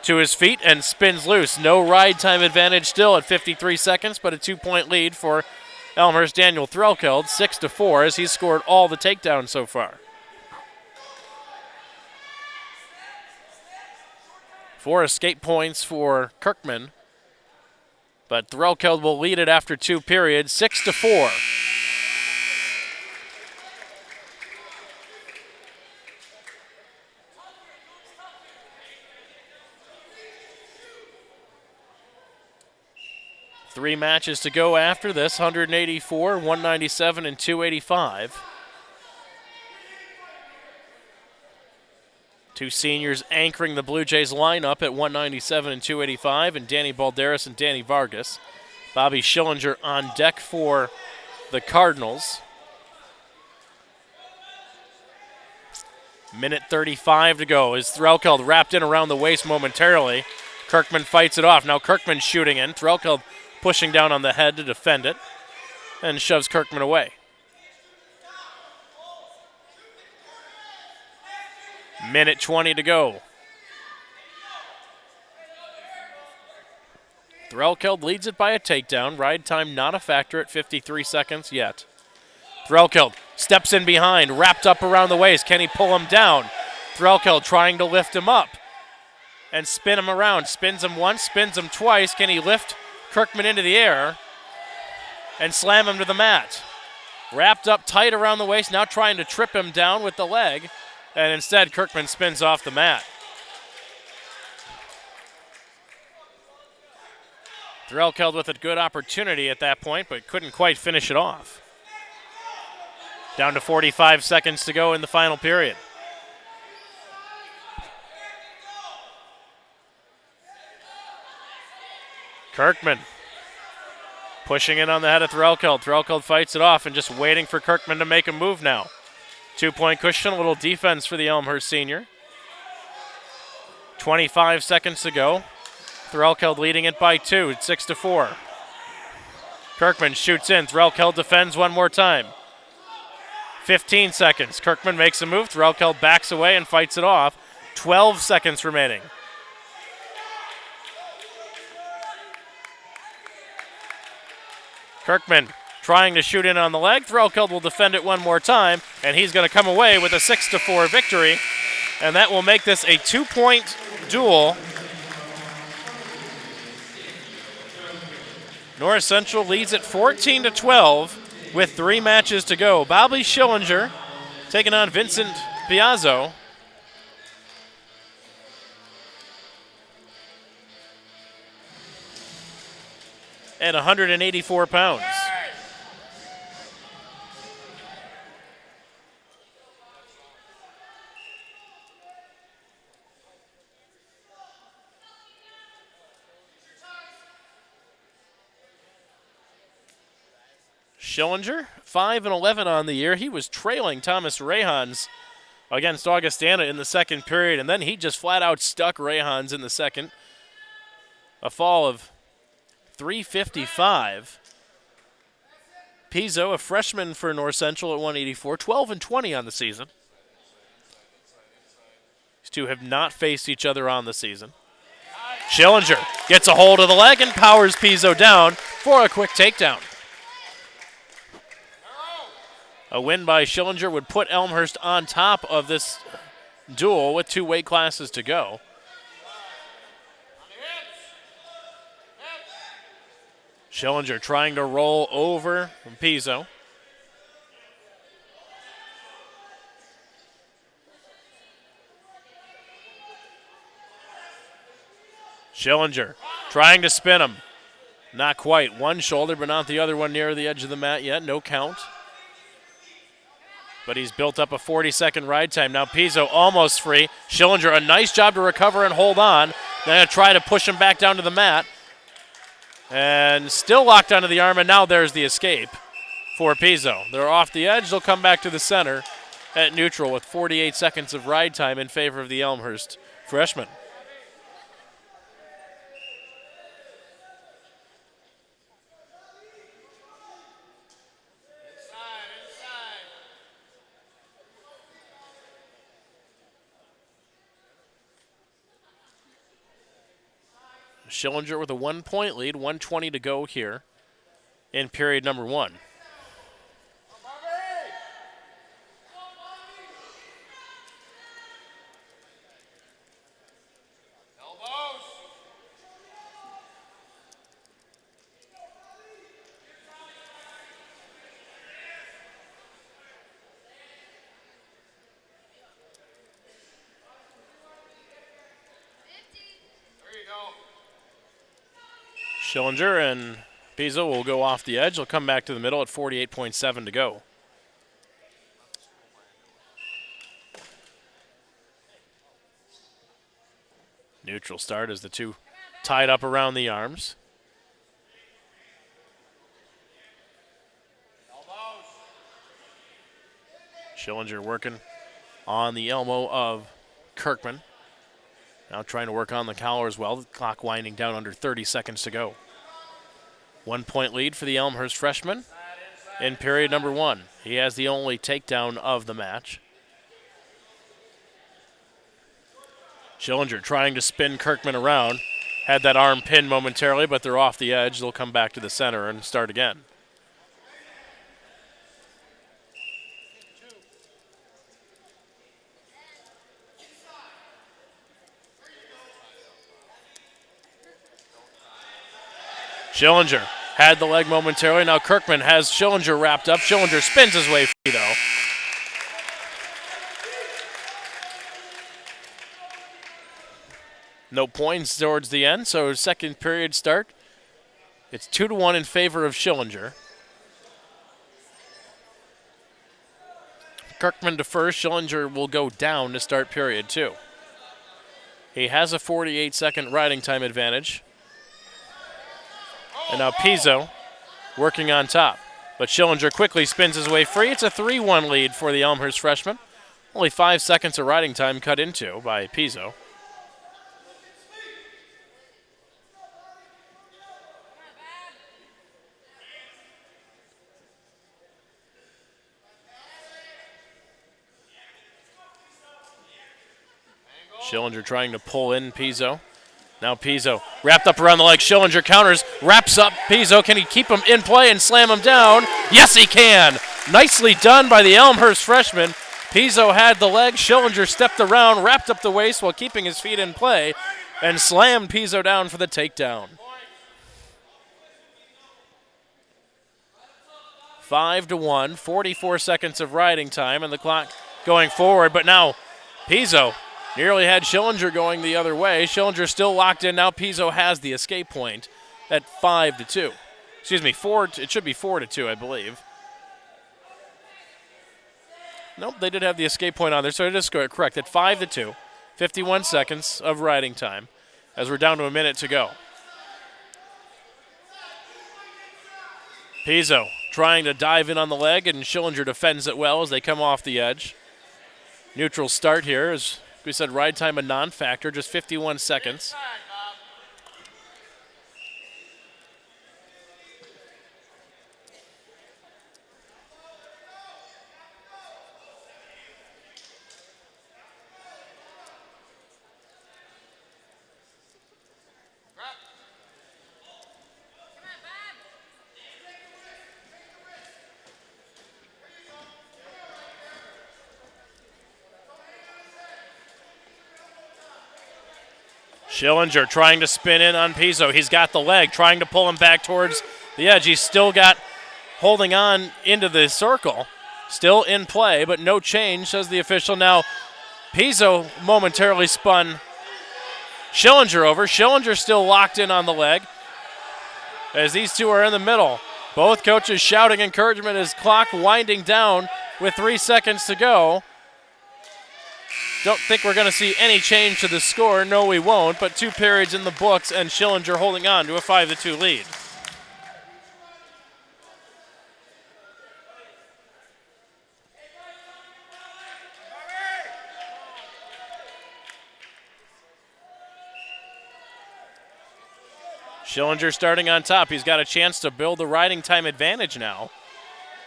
to his feet and spins loose. No ride time advantage still at 53 seconds, but a 2-point lead for Elmhurst Daniel Threlkeld, 6-4, as he's scored all the takedowns so far. 4 escape points for Kirkman, but Threlkeld will lead it after 2 periods, 6-4. 3 matches to go after this, 184, 197, and 285. Two seniors anchoring the Blue Jays lineup at 197 and 285, and Danny Balderas and Danny Vargas. Bobby Schillinger on deck for the Cardinals. Minute 35 to go as Threlkeld wrapped in around the waist momentarily. Kirkman fights it off. Now Kirkman shooting in. Threlkeld pushing down on the head to defend it and shoves Kirkman away. Minute 20 to go. Threlkeld leads it by a takedown. Ride time not a factor at 53 seconds yet. Threlkeld steps in behind, wrapped up around the waist. Can he pull him down? Threlkeld trying to lift him up and spin him around. Spins him once, spins him twice. Can he lift Kirkman into the air and slam him to the mat? Wrapped up tight around the waist, now trying to trip him down with the leg. And instead, Kirkman spins off the mat. Threlkeld with a good opportunity at that point, but couldn't quite finish it off. Down to 45 seconds to go in the final period. Kirkman pushing in on the head of Threlkeld. Threlkeld fights it off and just waiting for Kirkman to make a move now. 2-point cushion, a little defense for the Elmhurst senior. 25 seconds to go. Threlkeld leading it by 2. It's 6-4. Kirkman shoots in. Threlkeld defends one more time. 15 seconds. Kirkman makes a move. Threlkeld backs away and fights it off. 12 seconds remaining. Kirkman trying to shoot in on the leg. Threlkeld will defend it one more time, and he's going to come away with a 6-4 victory, and that will make this a 2-point duel. North Central leads at 14-12 with 3 matches to go. Bobby Schillinger taking on Vincent Piazzo. At 184 pounds. Schillinger, 5-11 on the year. He was trailing Thomas Rayhans against Augustana in the second period, and then he just flat out stuck Rayhans in the second. A fall of 355. Pizzo, a freshman for North Central at 184, 12-20 on the season. These two have not faced each other on the season. Schillinger gets a hold of the leg and powers Pizzo down for a quick takedown. A win by Schillinger would put Elmhurst on top of this duel with 2 weight classes to go. Schillinger trying to roll over Pizzo. Schillinger trying to spin him. Not quite. One shoulder, but not the other one near the edge of the mat yet. No count. But he's built up a 40-second ride time. Now Pizzo almost free. Schillinger, a nice job to recover and hold on. They're going to try to push him back down to the mat. And still locked onto the arm, and now there's the escape for Pizzo. They're off the edge. They'll come back to the center at neutral with 48 seconds of ride time in favor of the Elmhurst freshman. Schillinger with a 1-point lead, 1:20 to go here in period number 1. Schillinger and Pizzo will go off the edge. He'll come back to the middle at 48.7 to go. Neutral start as the two tied up around the arms. Schillinger working on the elbow of Kirkman. Now trying to work on the collar as well. The clock winding down under 30 seconds to go. 1 point lead for the Elmhurst freshman in period number 1. He has the only takedown of the match. Schillinger trying to spin Kirkman around. Had that arm pinned momentarily, but they're off the edge. They'll come back to the center and start again. Schillinger had the leg momentarily. Now Kirkman has Schillinger wrapped up. Schillinger spins his way free, though. No points towards the end, so second period start. It's 2-1 in favor of Schillinger. Kirkman to first. Schillinger will go down to start period 2. He has a 48-second riding time advantage. And now Pizzo working on top. But Schillinger quickly spins his way free. It's a 3-1 lead for the Elmhurst freshman. Only 5 seconds of riding time cut into by Pizzo. Schillinger trying to pull in Pizzo. Now Pizzo wrapped up around the leg. Schillinger counters, wraps up Pizzo. Can he keep him in play and slam him down? Yes, he can. Nicely done by the Elmhurst freshman. Pizzo had the leg. Schillinger stepped around, wrapped up the waist while keeping his feet in play, and slammed Pizzo down for the takedown. 5-1, 44 seconds of riding time, and the clock going forward. But now Pizzo nearly had Schillinger going the other way. Schillinger still locked in. Now Pizzo has the escape point at 5-2. Excuse me, it should be 4-2, I believe. Nope, they did have the escape point on there, so it is correct at 5-2. 51 seconds of riding time as we're down to a minute to go. Pizzo trying to dive in on the leg, and Schillinger defends it well as they come off the edge. Neutral start here, as we said, ride time a non-factor, just 51 seconds. Schillinger trying to spin in on Pizzo. He's got the leg, trying to pull him back towards the edge. He's still got holding on into the circle. Still in play, but no change, says the official. Now, Pizzo momentarily spun Schillinger over. Schillinger still locked in on the leg as these two are in the middle. Both coaches shouting encouragement as clock winding down with 3 seconds to go. Don't think we're going to see any change to the score. No, we won't, but 2 periods in the books and Schillinger holding on to a 5-2 lead. Schillinger starting on top. He's got a chance to build the riding time advantage now.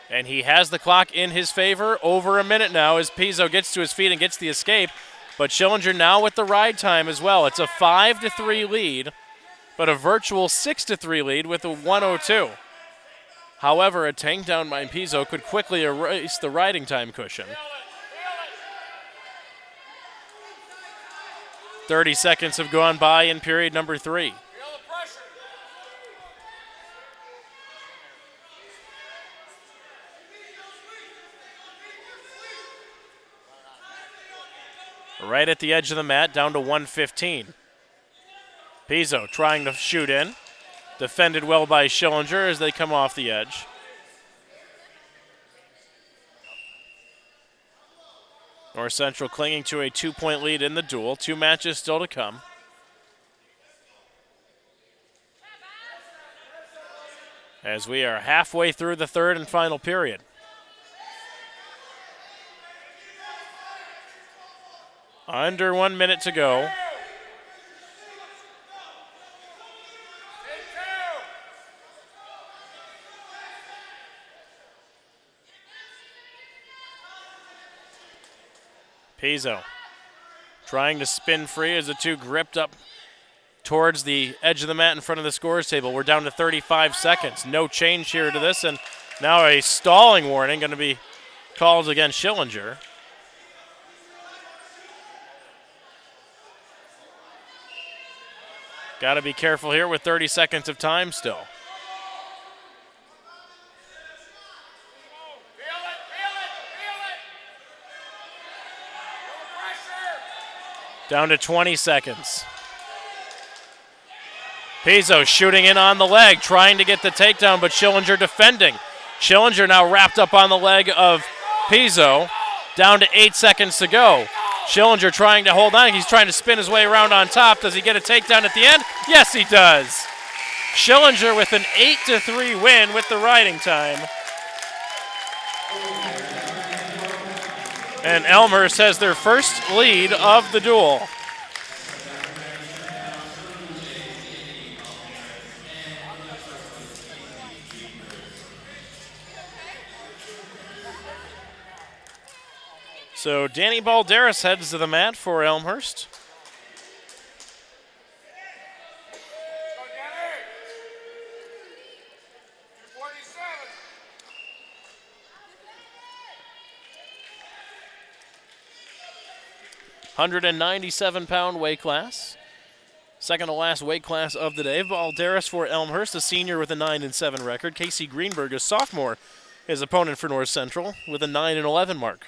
And he has the clock in his favor. Over a minute now as Pizzo gets to his feet and gets the escape. But Schillinger now with the ride time as well. It's a 5-3 lead, but a virtual 6-3 lead with a 1:02. However, a takedown by Pizzo could quickly erase the riding time cushion. 30 seconds have gone by in period number 3. Right at the edge of the mat, down to 1:15. Pizzo trying to shoot in. Defended well by Schillinger as they come off the edge. North Central clinging to a 2-point lead in the duel. 2 matches still to come. As we are halfway through the third and final period. Under 1 minute to go. Pizzo trying to spin free as the two gripped up towards the edge of the mat in front of the scores table. We're down to 35 seconds. No change here to this, and now a stalling warning going to be called against Schillinger. Got to be careful here with 30 seconds of time still. Down to 20 seconds. Pizzo shooting in on the leg, trying to get the takedown, but Schillinger defending. Schillinger now wrapped up on the leg of Pizzo. Down to 8 seconds to go. Schillinger trying to hold on. He's trying to spin his way around on top. Does he get a takedown at the end? Yes, he does. Schillinger with an 8-3 win with the riding time. And Elmhurst has their first lead of the duel. So Danny Balderas heads to the mat for Elmhurst. £197 weight class. Second to last weight class of the day. Balderas for Elmhurst, a senior with a 9-7 record. Casey Greenberg, a sophomore, his opponent for North Central with a 9-11 mark.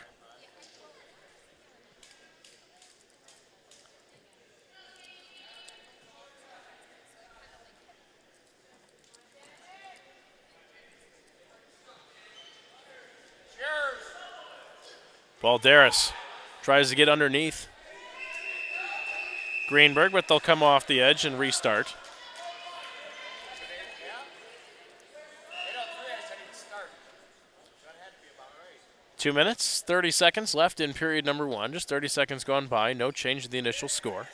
Balderas tries to get underneath Greenberg, but they'll come off the edge and restart. Two minutes, 30 seconds left in period number 1. Just 30 seconds gone by. No change to the initial score.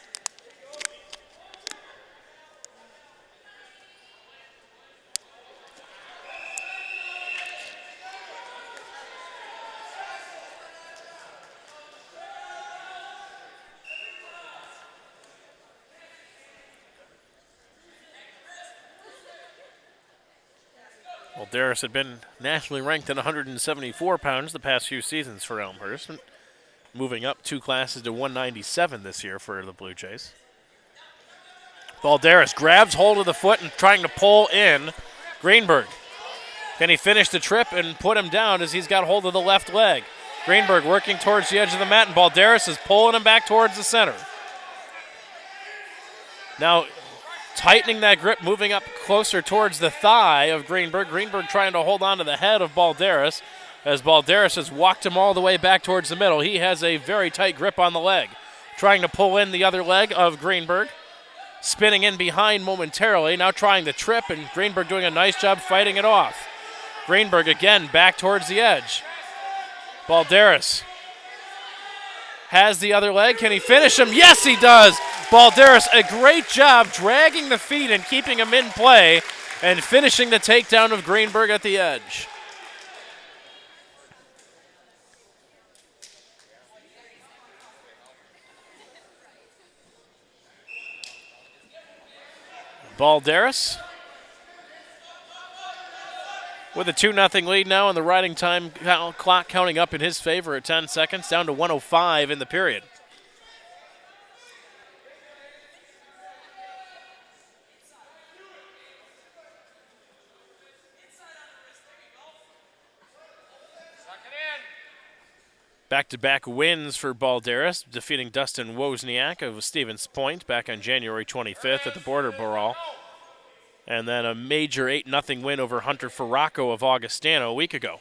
Balderas had been nationally ranked at 174 pounds the past few seasons for Elmhurst, moving up 2 classes to 197 this year for the Blue Jays. Balderas grabs hold of the foot and trying to pull in Greenberg. Can he finish the trip and put him down as he's got hold of the left leg? Greenberg working towards the edge of the mat, and Balderas is pulling him back towards the center. Now, tightening that grip, moving up closer towards the thigh of Greenberg. Greenberg trying to hold on to the head of Balderas as Balderas has walked him all the way back towards the middle. He has a very tight grip on the leg. Trying to pull in the other leg of Greenberg. Spinning in behind momentarily, now trying to trip, and Greenberg doing a nice job fighting it off. Greenberg again back towards the edge. Balderas has the other leg. Can he finish him? Yes, he does. Balderas, a great job dragging the feet and keeping him in play and finishing the takedown of Greenberg at the edge. Balderas with a 2-0 lead now, and the riding time clock counting up in his favor at 10 seconds, down to 1:05 in the period. Back-to-back wins for Balderas, defeating Dustin Wozniak of Stevens Point back on January 25th at the Border Brawl. and then a major 8-0 win over Hunter Farraco of Augustana a week ago.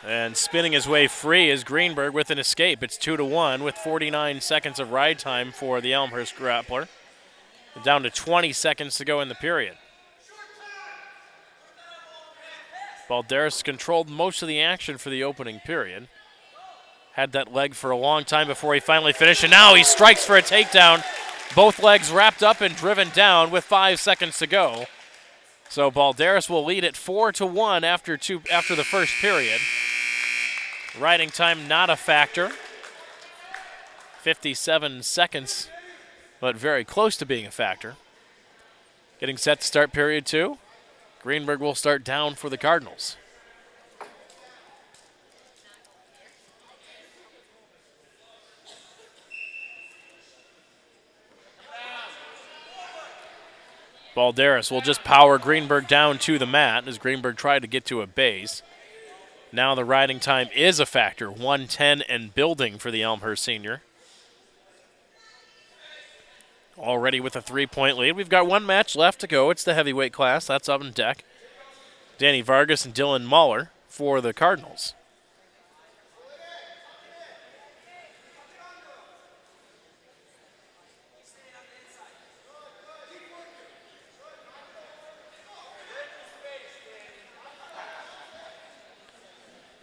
And spinning his way free is Greenberg with an escape. It's 2-1 with 49 seconds of ride time for the Elmhurst grappler. Down to 20 seconds to go in the period. Balderas controlled most of the action for the opening period. Had that leg for a long time before he finally finished, and now he strikes for a takedown. Both legs wrapped up and driven down with 5 seconds to go. So Balderas will lead it 4-1 after the first period. Riding time not a factor. 57 seconds, but very close to being a factor. Getting set to start period 2. Greenberg will start down for the Cardinals. Balderas will just power Greenberg down to the mat as Greenberg tried to get to a base. Now the riding time is a factor, 1:10 and building for the Elmhurst senior. Already with a 3-point lead. We've got one match left to go. It's the heavyweight class. That's up on deck. Danny Vargas and Dylan Muller for the Cardinals.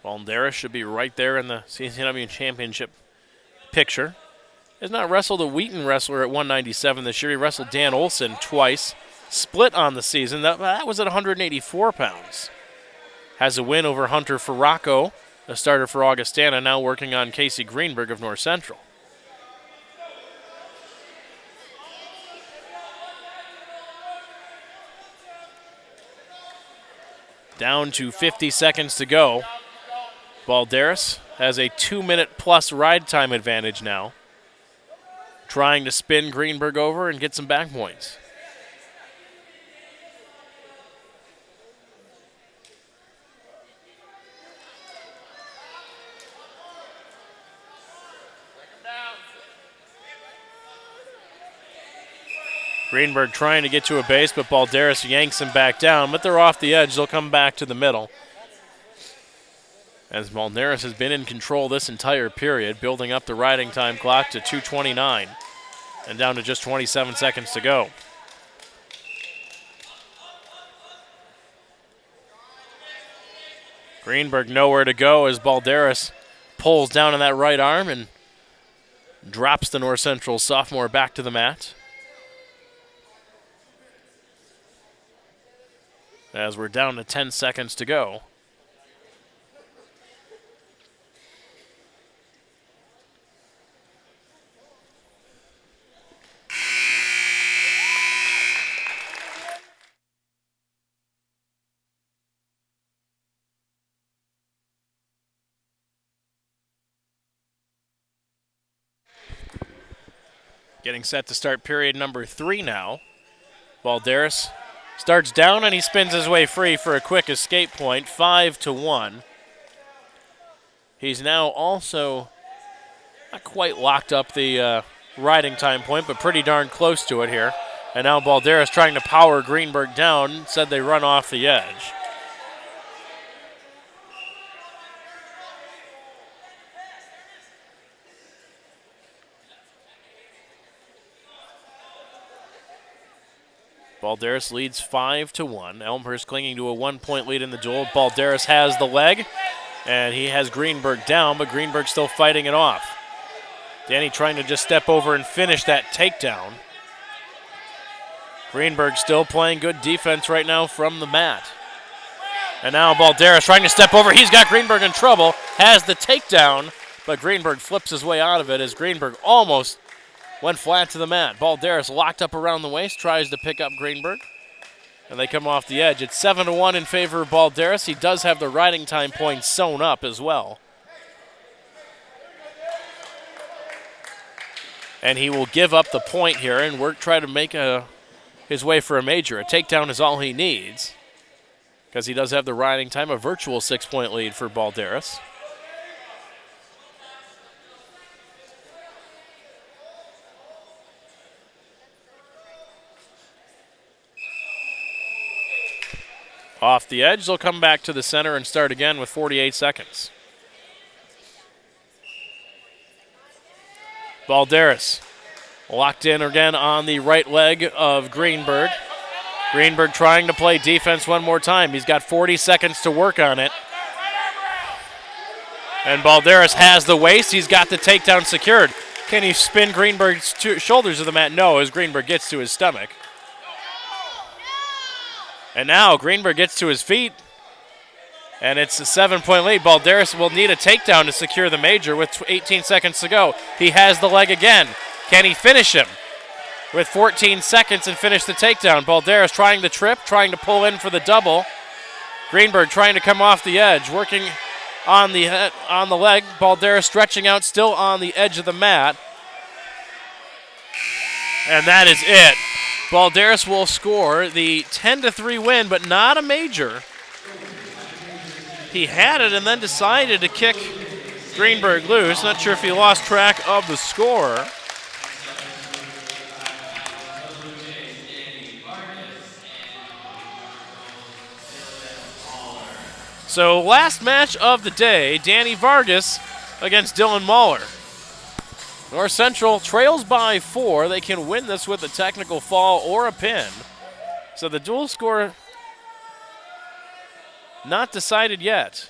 Balderas should be right there in the CCW championship picture. Has not wrestled a Wheaton wrestler at 197 this year. He wrestled Dan Olson twice. Split on the season. That was at 184 pounds. Has a win over Hunter Farraco, the starter for Augustana, now working on Casey Greenberg of North Central. Down to 50 seconds to go. Balderas has a 2-minute-plus ride time advantage now. Trying to spin Greenberg over and get some back points. Greenberg trying to get to a base, but Balderas yanks him back down, but they're off the edge. They'll come back to the middle. As Balderas has been in control this entire period, building up the riding time clock to 2:29 and down to just 27 seconds to go. Greenberg nowhere to go as Balderas pulls down on that right arm and drops the North Central sophomore back to the mat. As we're down to 10 seconds to go. Getting set to start period number 3 now. Balderas starts down and he spins his way free for a quick escape point, 5-1. He's now also not quite locked up the riding time point, but pretty darn close to it here. And now Balderas trying to power Greenberg down, said they run off the edge. Balderas leads 5-1. Elmhurst clinging to a 1-point lead in the duel. Balderas has the leg, and he has Greenberg down, but Greenberg still fighting it off. Danny trying to just step over and finish that takedown. Greenberg still playing good defense right now from the mat. And now Balderas trying to step over. He's got Greenberg in trouble, has the takedown, but Greenberg flips his way out of it as Greenberg almost went flat to the mat. Balderas locked up around the waist, tries to pick up Greenberg, and they come off the edge. It's 7-1 in favor of Balderas. He does have the riding time points sewn up as well. And he will give up the point here and try to make his way for a major. A takedown is all he needs. because he does have the riding time, a virtual 6-point lead for Balderas. Off the edge, they'll come back to the center and start again with 48 seconds. Balderas locked in again on the right leg of Greenberg. Greenberg trying to play defense one more time. He's got 40 seconds to work on it. And Balderas has the waist. He's got the takedown secured. Can he spin Greenberg's shoulders to the mat? No, as Greenberg gets to his stomach. And now Greenberg gets to his feet. And it's a 7-point lead. Balderas will need a takedown to secure the major with 18 seconds to go. He has the leg again. Can he finish him? With 14 seconds and finish the takedown. Balderas trying the trip, trying to pull in for the double. Greenberg trying to come off the edge, working on the leg. Balderas stretching out, still on the edge of the mat. And that is it. Balderas will score the 10-3 win, but not a major. He had it and then decided to kick Greenberg loose. Not sure if he lost track of the score. So last match of the day, Danny Vargas against Dylan Mahler. North Central trails by 4. They can win this with a technical fall or a pin. So the dual score not decided yet.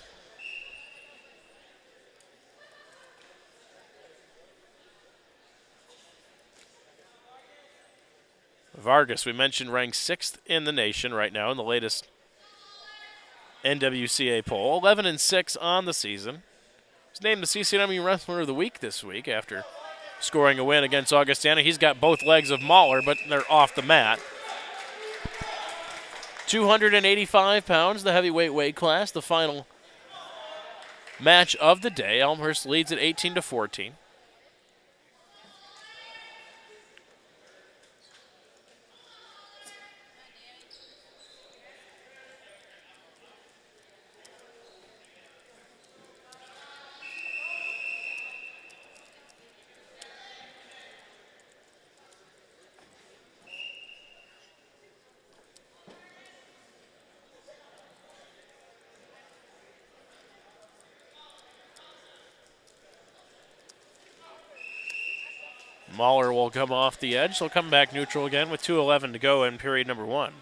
Vargas, we mentioned, ranked 6th in the nation right now in the latest NWCA poll. 11-6 on the season. He's named the CCW Wrestler of the Week this week after scoring a win against Augustana. He's got both legs of Mahler, but they're off the mat. 285 pounds, the heavyweight weight class, the final match of the day. Elmhurst leads at 18-14. Mahler will come off the edge. He'll come back neutral again with 2:11 to go in period number 1.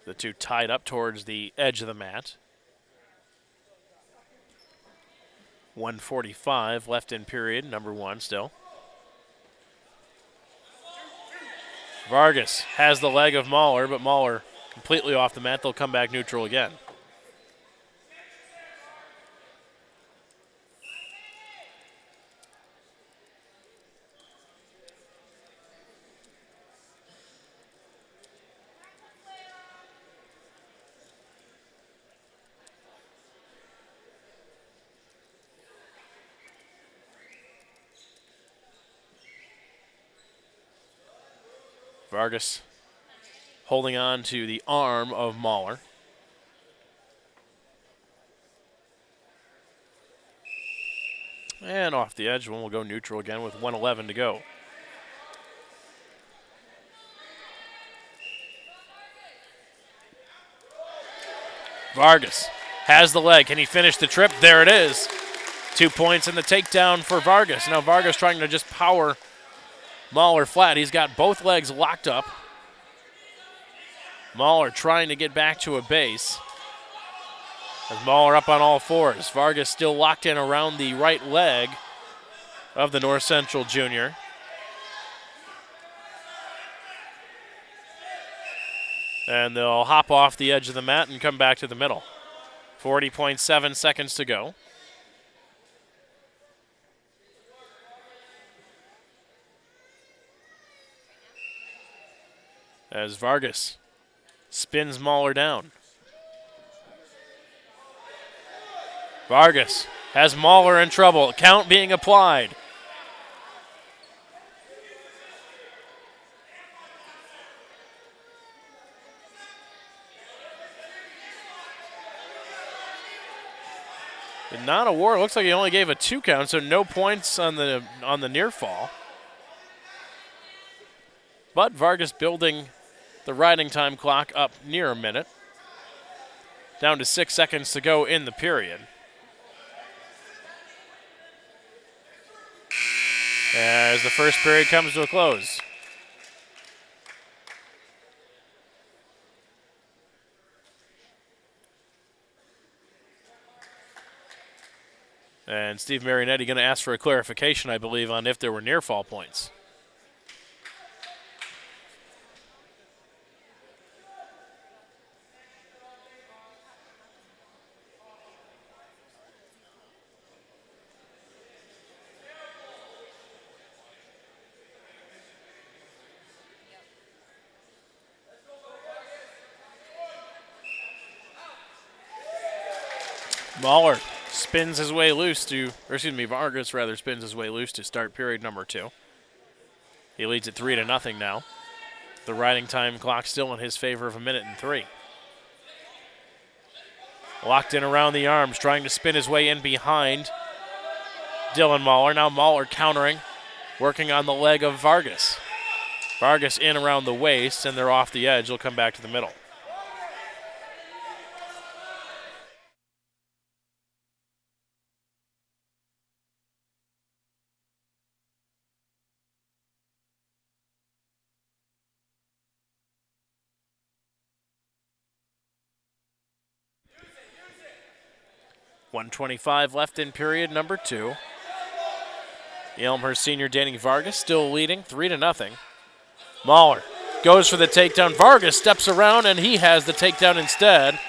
The two tied up towards the edge of the mat. 1:45 left in period number 1 still. Vargas has the leg of Mahler, but Mahler completely off the mat. They'll come back neutral again. Vargas holding on to the arm of Mahler. And off the edge, one will go neutral again with 1:11 to go. Vargas has the leg. Can he finish the trip? There it is. 2 points in the takedown for Vargas. Now Vargas trying to just power Mahler flat. He's got both legs locked up. Mahler trying to get back to a base. As Mahler up on all fours. Vargas still locked in around the right leg of the North Central junior. And they'll hop off the edge of the mat and come back to the middle. 40.7 seconds to go. as Vargas spins Mahler down. Vargas has Mahler in trouble. Count being applied. Did not award. Looks like he only gave a 2 count, so no points on the near fall. But Vargas building the riding time clock up near a minute. Down to 6 seconds to go in the period. As the first period comes to a close. And Steve Marinetti going to ask for a clarification, I believe, on if there were near fall points. Mahler spins his way loose Vargas rather spins his way loose to start period number 2. He leads at 3-0 now. The riding time clock still in his favor of 1:03. Locked in around the arms, trying to spin his way in behind Dylan Mahler. Now Mahler countering, working on the leg of Vargas. Vargas in around the waist, and they're off the edge. They'll come back to the middle. .125 left in period number 2. The Elmhurst senior Danny Vargas still leading 3-0. Mahler goes for the takedown. Vargas steps around and he has the takedown instead.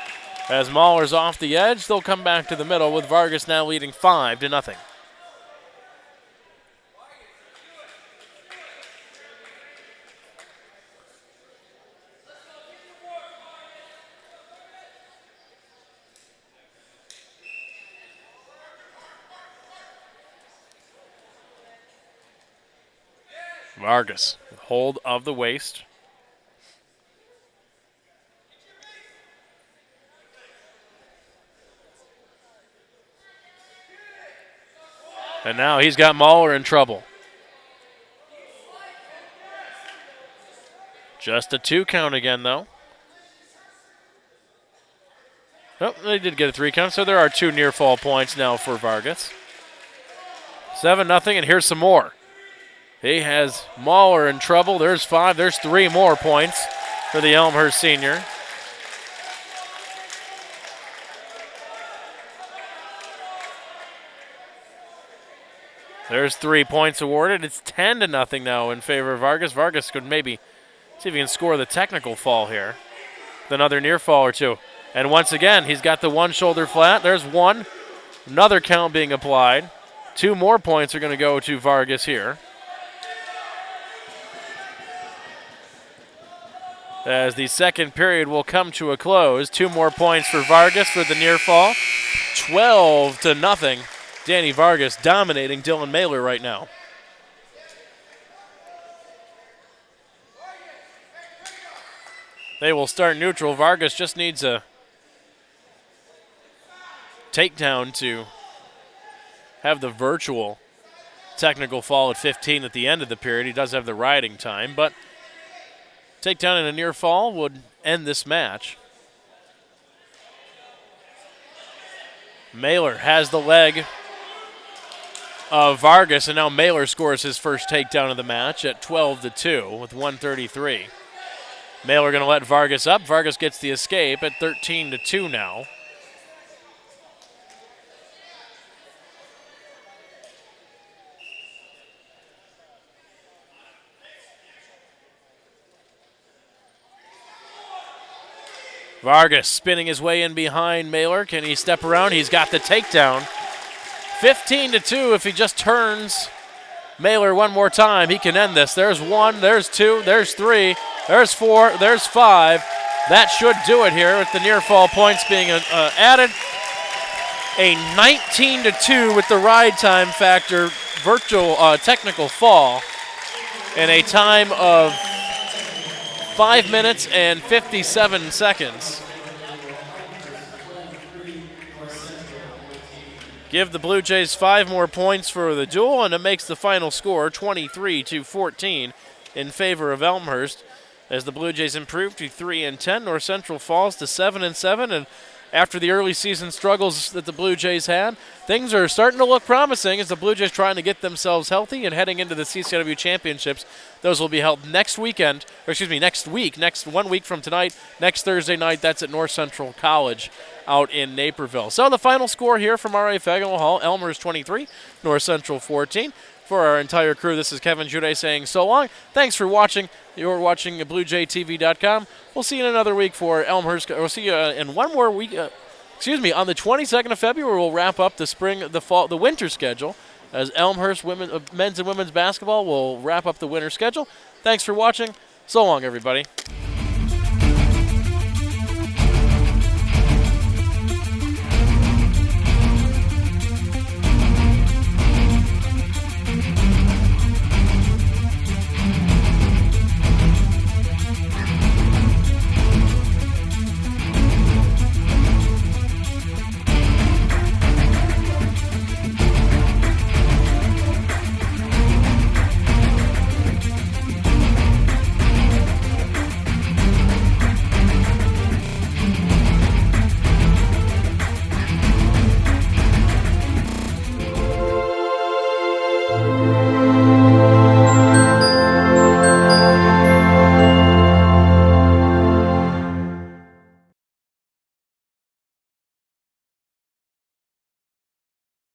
As Mahler's off the edge, they'll come back to the middle with Vargas now leading 5-0. Vargas, hold of the waist. And now he's got Mahler in trouble. Just a 2 count again, though. Oh, they did get a 3 count, so there are 2 near fall points now for Vargas. 7-0, and here's some more. He has Mahler in trouble. There's 5. There's 3 more points for the Elmhurst senior. There's 3 points awarded. It's 10-0 now in favor of Vargas. Vargas could maybe see if he can score the technical fall here. Another near fall or 2. And once again, he's got the 1 shoulder flat. There's 1. Another count being applied. 2 more points are going to go to Vargas here. As the second period will come to a close. 2 more points for Vargas for the near fall. 12-0. Danny Vargas dominating Dylan Mahler right now. They will start neutral. Vargas just needs a takedown to have the virtual technical fall at 15 at the end of the period. He does have the riding time, but takedown in a near fall would end this match. Mahler has the leg of Vargas, and now Mahler scores his first takedown of the match at 12-2 with 1:33. Mahler going to let Vargas up. Vargas gets the escape at 13-2 now. Vargas spinning his way in behind Mahler. Can he step around? He's got the takedown. 15-2. If he just turns Mahler one more time, he can end this. There's 1, there's 2, there's 3. There's 4. There's 5. That should do it here with the near fall points being added. A 19-2 with the ride time factor virtual technical fall, and a time of 5 minutes and 57 seconds. Give the Blue Jays 5 more points for the duel, and it makes the final score 23-14 in favor of Elmhurst, as the Blue Jays improve to 3-10. North Central falls to 7-7, and after the early season struggles that the Blue Jays had, things are starting to look promising as the Blue Jays trying to get themselves healthy and heading into the CCW Championships. Those will be held next week, 1 week from tonight, next Thursday night. That's at North Central College out in Naperville. So the final score here from RA Fagelow Hall, Elmhurst 23, North Central 14. For our entire crew, this is Kevin Jude saying so long. Thanks for watching. You're watching BlueJayTV.com. We'll see you in another week for Elmhurst. We'll see you in one more week. On the 22nd of February, we'll wrap up the winter schedule, as Elmhurst men's and women's basketball will wrap up the winter schedule. Thanks for watching. So long, everybody.